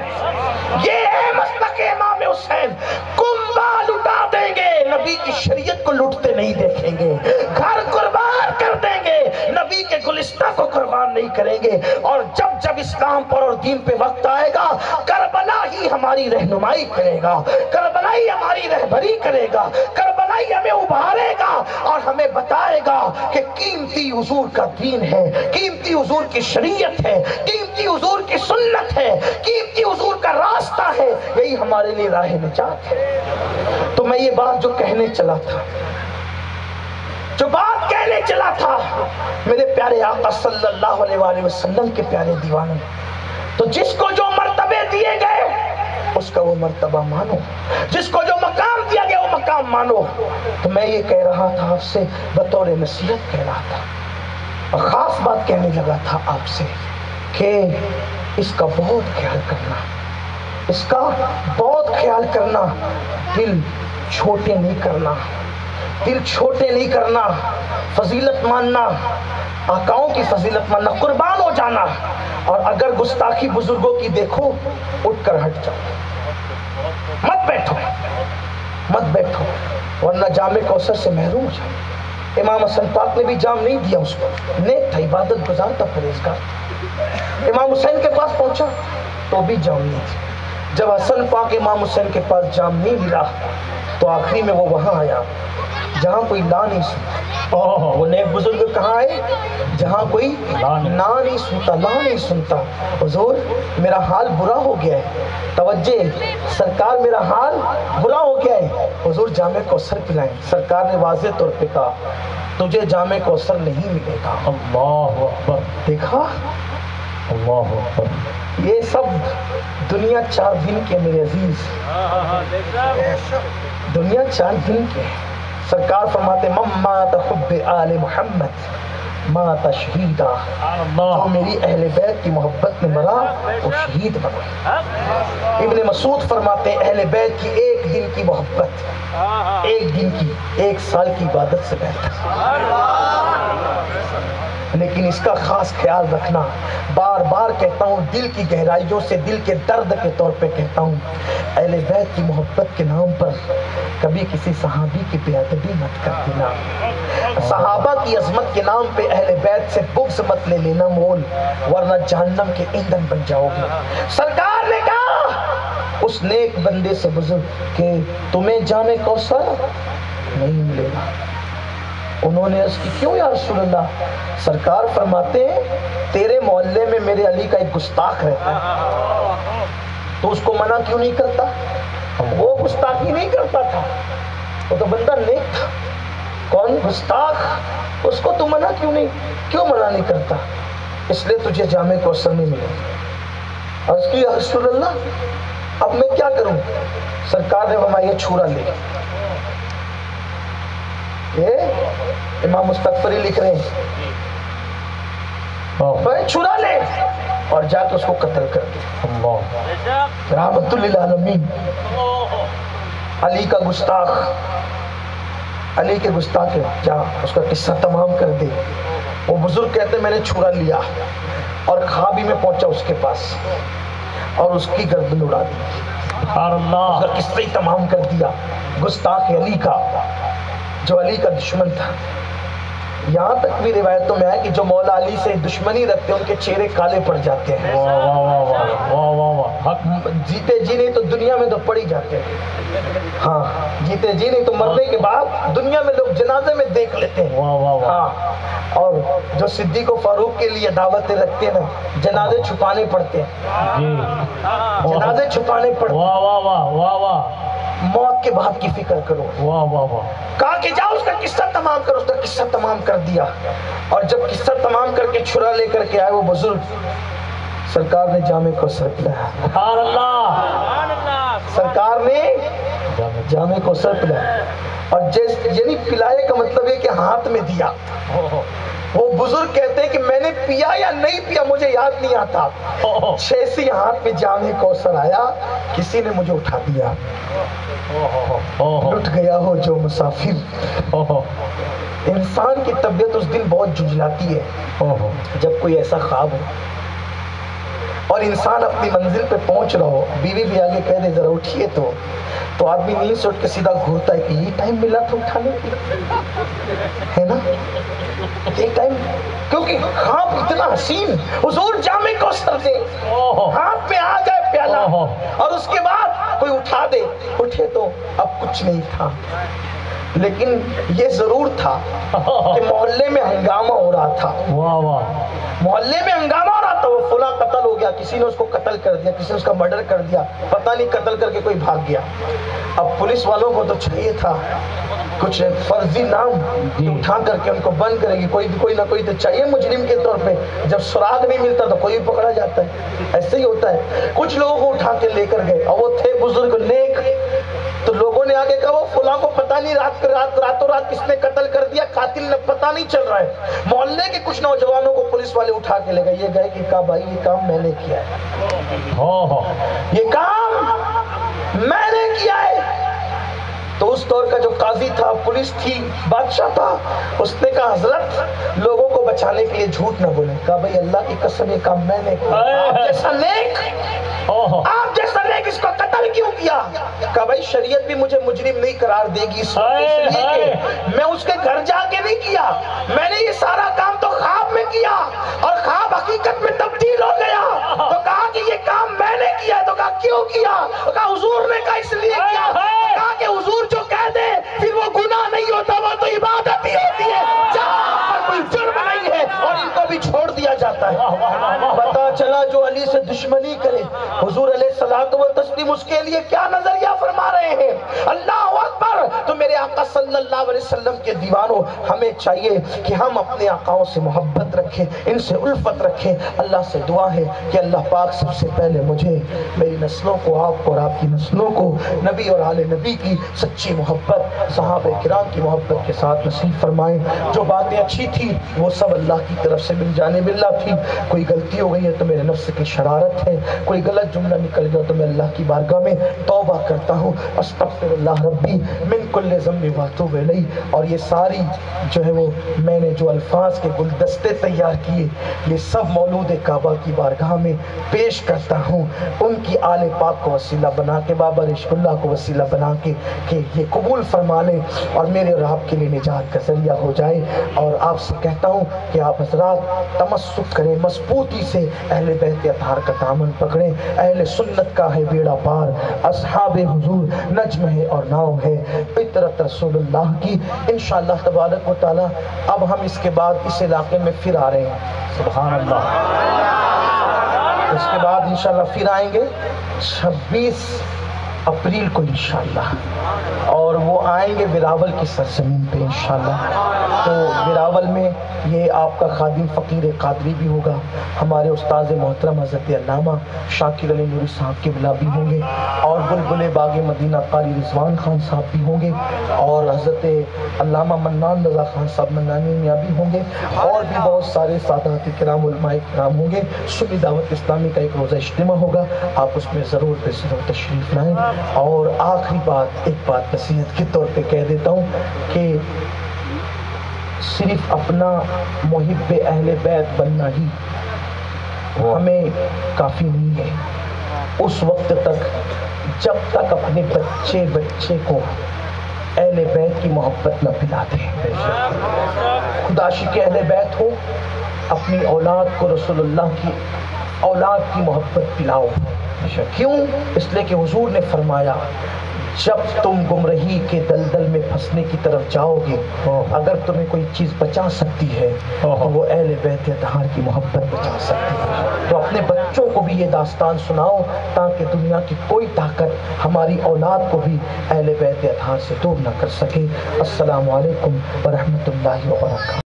یہ ہے مسلک امام حسین. کنبہ لٹا دیں گے, نبی کی شریعت کو لٹتے نہیں دیکھیں گے. گھر قربان کر دیں گے, نبی کے گلستہ کو قربان نہیں کریں گے. اور جب جب اسلام پر اور دین پہ وقت آئے گا, کربلا ہی ہماری رہنمائی کرے گا, کربلا ہی ہماری رہبری کرے گا, کربلا ہی ہمیں ابھارے گا اور ہمیں بتائے گا کہ قیمتی حضور کا دین ہے, قیمتی حضور کی شریعت ہے, قیمتی حضور کی سنت ہے, قیمتی حضور کا راستہ ہے. یہی ہمارے لیے راہ نجات ہے. تو میں یہ بات جو کہنے چلا تھا, میرے پیارے آقا صلی اللہ علیہ وآلہ وسلم کے پیارے دیوانوں, تو جس کو جو مرتبے دیے گئے اس کا وہ مرتبہ مانو, جس کو جو مقام دیا گیا وہ مقام مانو. تو میں یہ کہہ رہا تھا آپ سے, بطور نصیحت کہہ رہا تھا, اور خاص بات کہنے لگا تھا آپ سے کہ اس کا بہت خیال کرنا, اس کا بہت خیال کرنا. دل چھوٹے نہیں کرنا, دل چھوٹے نہیں کرنا, فضیلت ماننا, آقاؤں کی فضیلت ماننا, قربان ہو جانا. اور اگر گستاخی بزرگوں کی دیکھو, اٹھ کر ہٹ جاؤ, مت بیٹھو, ورنہ جام کوثر سے محروم ہو جاؤ. امام حسن پاک نے بھی جام نہیں دیا اس کو, نیک تھا, عبادت گزار تھا, پرہیزگار. امام حسین کے پاس پہنچا تو بھی جام نہیں دیا. جب حسن پاک امام حسین کے پاس جام نہیں ملا تو آخری میں وہ وہاں آیا جہاں کوئی لا نہیں سنتا. وہ نیک بزرگ کہاں آئے؟ جہاں کوئی لا نہیں سنتا. حضور میرا حال برا ہو گیا ہے, توجہ سرکار, میرا حال برا ہو گیا ہے, حضور جام کوثر پلائیں. سرکار نے واضح طور پہ کہا تجھے جام کوثر نہیں ملے گا. اللہ اکبر. دیکھا, اللہ اکبر. یہ سب دنیا 4 دن کے میرے عزیز, دنیا 4 دن کے. سرکار فرماتے من مات حب آل محمد مات شہیدہ, جو میری اہل بیت کی محبت میں مرا وہ شہید بنا. ابن مسعود فرماتے ہیں اہل بیت کی 1 دن کی محبت 1 دن کی 1 سال کی عبادت سے بہتر. لیکن اس کا خاص خیال رکھنا, بار بار کہتا ہوں, دل کی گہرائیوں سے, دل کے درد کے طور پہ کہتا ہوں, اہل بیت کی محبت کے نام پر کبھی کسی صحابی کی بے ادبی مت کر دینا. صحابہ کی عظمت کے نام پہ اہل بیت سے بغض مت لے لینا مول, ورنہ جہنم کے ایندھن بن جاؤ گے. سرکار نے کہا اس نیک بندے سے بزرگ کہ تمہیں جام کوثر نہیں ملے گا. انہوں نے عرض کی کیوں یا رسول اللہ؟ سرکار فرماتے ہیں تیرے محلے میں میرے علی کا ایک گستاخ رہتا ہے, تو اس کو منع کیوں نہیں کرتا؟ وہ گستاخی نہیں کرتا تھا, وہ تو بندہ نیک تھا. کون گستاخ, اس کو تو منع کیوں منع نہیں کرتا؟ اس لیے تجھے جام کوثر نہیں ملے. عرض کی یا رسول اللہ اب میں کیا کروں؟ سرکار نے فرمایا یہ چھورا لے. امام مستغفری لکھ رہے ہیں چھرا لے اور جا کے اس کو قتل کر دے. رحمت للعالمین. علی کا گستاخ, علی کے گستاخ جا اس کا قصہ تمام کر دے. وہ بزرگ کہتے میں نے چھرا لیا اور خوابی میں پہنچا اس کے پاس اور اس کی گردن اڑا دی. اس کا قصہ ہی تمام کر دیا. گستاخ علی کا, جو علی کا دشمن تھا. یہاں تک بھی روایتوں میں ہے کہ جو مولا علی سے دشمنی رکھتے ہیں ان کے چہرے کالے پڑ جاتے ہیں. جیتے جی نہیں تو دنیا میں تو پڑ ہی جاتے ہیں. ہاں جیتے جی نہیں تو مرنے کے بعد دنیا میں لوگ جنازے میں دیکھ لیتے ہیں. ہاں اور جو صدیق و فاروق کے لیے دعوتیں رکھتے ہیں نا, جنازے چھپانے پڑتے ہیں, جنازے چھپانے پڑتے ہیں. موت کے بعد کی فکر کرو. کہا کہ جاؤ اس کا قصہ تمام کرو. اس کا قصہ تمام کر دیا, اور جب قصہ تمام کر کے چھرا لے کر کے آئے وہ بزرگ, سرکار نے جامع کوثر پلایا. سرکار نے جامع کوثر پلایا, اور یعنی پلائے کا مطلب ہے کہ ہاتھ میں دیا. وہ بزرگ کہتے ہیں کہ میں نے پیا یا نہیں پیا مجھے یاد نہیں آتا, جیسے ہاتھ میں جامع کوثر آیا کسی نے مجھے اٹھا دیا. لٹ گیا ہو جو مسافر. انسان کی طبیعت اس دن بہت جھنجھلاتی ہے جب کوئی ایسا خواب ہو اور انسان اپنی منزل پہ پہنچ رہا ہو, بیوی بھی آگے کہہ دے ذرا اٹھیے تو آدمی نیند سے اٹھ کے سیدھا گھورتا ہے کہ یہ ٹائم ملا تھا اٹھانے کے ہے نا, یہ ٹائم, کیونکہ خواب اتنا حسین. حضور جامع کوثر دے, ہاتھ پہ آ جائے پیالہ, اور اس کے بعد کوئی اٹھا دے. اٹھے تو اب کچھ نہیں تھا, لیکن یہ ضرور تھا کہ محلے میں ہنگامہ ہو رہا تھا. محلے میں ہنگامہ ہو رہا تھا. وہ فلاں قتل ہو گیا, کسی نے اس کو قتل کر دیا, کسی نے اس کا مرڈر کر دیا, پتہ نہیں قتل کر کے کوئی بھاگ گیا. اب پولیس والوں کو تو چاہیے تھا کچھ فرضی نام اٹھا کر کے ان کو بند کرے گی, کوئی نہ کوئی تو چاہیے مجرم کے طور پہ. جب سراغ نہیں ملتا تو کوئی پکڑا جاتا ہے, ایسے ہی ہوتا ہے. کچھ لوگوں کو اٹھا کے لے کر گئے, اور وہ تھے بزرگ نیک, تو لوگوں نے آگے کہا وہ فلاں کو پتہ نہیں راتوں رات کس نے قتل کر دیا, قاتل نے پتہ نہیں چل رہا ہے. محلے کے کچھ نوجوانوں کو پولیس والے اٹھا کے لے گئے. یہ گئے کہ کہا بھائی یہ کام میں نے کیا ہے, یہ کام میں نے کیا ہے. تو اس دور کا جو قاضی تھا, پولیس تھی, بادشاہ تھا, اس نے کہا حضرت لوگوں کو بچانے کے لیے جھوٹ نہ بولیں. کہا بھائی اللہ کی قسم یہ کام میں نے کیا. آپ جیسا نیک اس کو قتل کیوں کیا؟ کہا بھائی شریعت بھی مجھے مجرم نہیں قرار دے گی, اس لیے کہ میں اس کے گھر جا کے نہیں کیا, میں نے یہ سارا کام تو خواب میں کیا, اور خواب حقیقت میں تبدیل ہو گیا. تو کہا کہ یہ کام میں نے کیا. تو کہا کیوں کیا؟ تو کہا حضور نے کہا اس لیے کیا. کہا کہ حضور جو کہہ دے پھر وہ گناہ نہیں ہوتا, وہ تو عبادت ہی ہوتی ہے, جہاں پر کوئی جرم نہیں ہے, اور ان کو بھی چھوڑ دیا جاتا ہے. پتا چلا جو علی سے دشمنی کرے, حضور علیہ الصلوۃ والتسلیم اس کے لیے کیا نظریہ فرما رہے ہیں. اللہ اکبر. تو میرے آقا صلی اللہ علیہ وسلم کے دیوانوں, ہمیں چاہیے کہ ہم اپنے آقاؤں سے محبت رکھیں, ان سے الفت رکھیں. اللہ سے دعا ہے کہ اللہ پاک سب سے پہلے مجھے, میری نسلوں کو, آپ کو اور آپ کی نسلوں کو نبی اور آل نبی کی سچی محبت, صحابہ کرام کی محبت کے ساتھ نصیب فرمائیں. جو باتیں اچھی تھی وہ سب اللہ کی طرف سے من جانب اللہ تھی. کوئی غلطی ہو گئی ہے تو میرے نفس کی شرارت ہے, کوئی غلط جملہ نکل گیا تو میں اللہ کی بارگاہ میں توبہ کرتا ہوں. استغفر اللہ ربی من کل ذنب واتوب الیہ. اور یہ ساری جو ہے وہ میں نے جو الفاظ کے گلدستے تیار کیے, یہ سب مولود کعبہ کی بارگاہ میں پیش کرتا ہوں. ان کی آل پاک کو وسیلہ بنا کے, بابا رشک اللہ کو وسیلہ بنا کے, کہ یہ قبول فرما لیں اور میرے اور آپ کے لیے نجات کا ذریعہ ہو جائے. اور آپ سے کہتا ہوں کہ آپ حضرات تمسک کریں مضبوطی سے, اہل بیت اطہار کا دامن پکڑیں. اہل سنت کا ہے بیڑا پار, اصحاب حضور نجم ہے اور ناؤ ہے, فطرت رسول اللہ کی. انشاءاللہ تبارک و تعالی اب ہم اس کے بعد اس علاقے میں پھر آ رہے ہیں. سبحان اللہ. اس کے بعد انشاءاللہ پھر آئیں گے 26 اپریل کو انشاءاللہ, اور وہ آئیں گے وراول کی سرزمین پہ انشاءاللہ. تو وراول میں یہ آپ کا خادم فقیر قادری بھی ہوگا, ہمارے استاذ محترم حضرت علامہ شاکر علی نوری صاحب کے بلا بھی ہوں گے, اور بلبل باغ مدینہ قاری رضوان خان صاحب بھی ہوں گے, اور حضرت علامہ منان رضا خان صاحب منانی میاں بھی ہوں گے, اور بھی بہت سارے سادات کرام علماء کرام ہوں گے. سنی دعوت اسلامی کا ایک روزہ اجتماع ہوگا, آپ اس میں ضرور بے ضرور تشریف لائیں. اور آخری بات, ایک بات نصیحت کے طور پہ کہہ دیتا ہوں کہ صرف اپنا محب اہل بیت بننا ہی ہمیں کافی نہیں ہے. اس وقت تک جب تک اپنے بچے کو اہل بیت کی محبت نہ پلا دیں, خدا عاشق اہل بیت ہو، اپنی اولاد کو رسول اللہ کی اولاد کی محبت پلاؤ۔ کیوں؟ اس لیے کہ حضور نے فرمایا جب تم گمراہی کے دلدل میں پھنسنے کی طرف جاؤ گے، اگر تمہیں کوئی چیز بچا سکتی ہے تو وہ اہل بیت اطہار کی محبت بچا سکتی ہے۔ تو اپنے بچوں کو بھی یہ داستان سناؤ تاکہ دنیا کی کوئی طاقت ہماری اولاد کو بھی اہل بیت اطہار سے دور نہ کر سکے۔ السلام علیکم ورحمۃ اللہ وبرکاتہ۔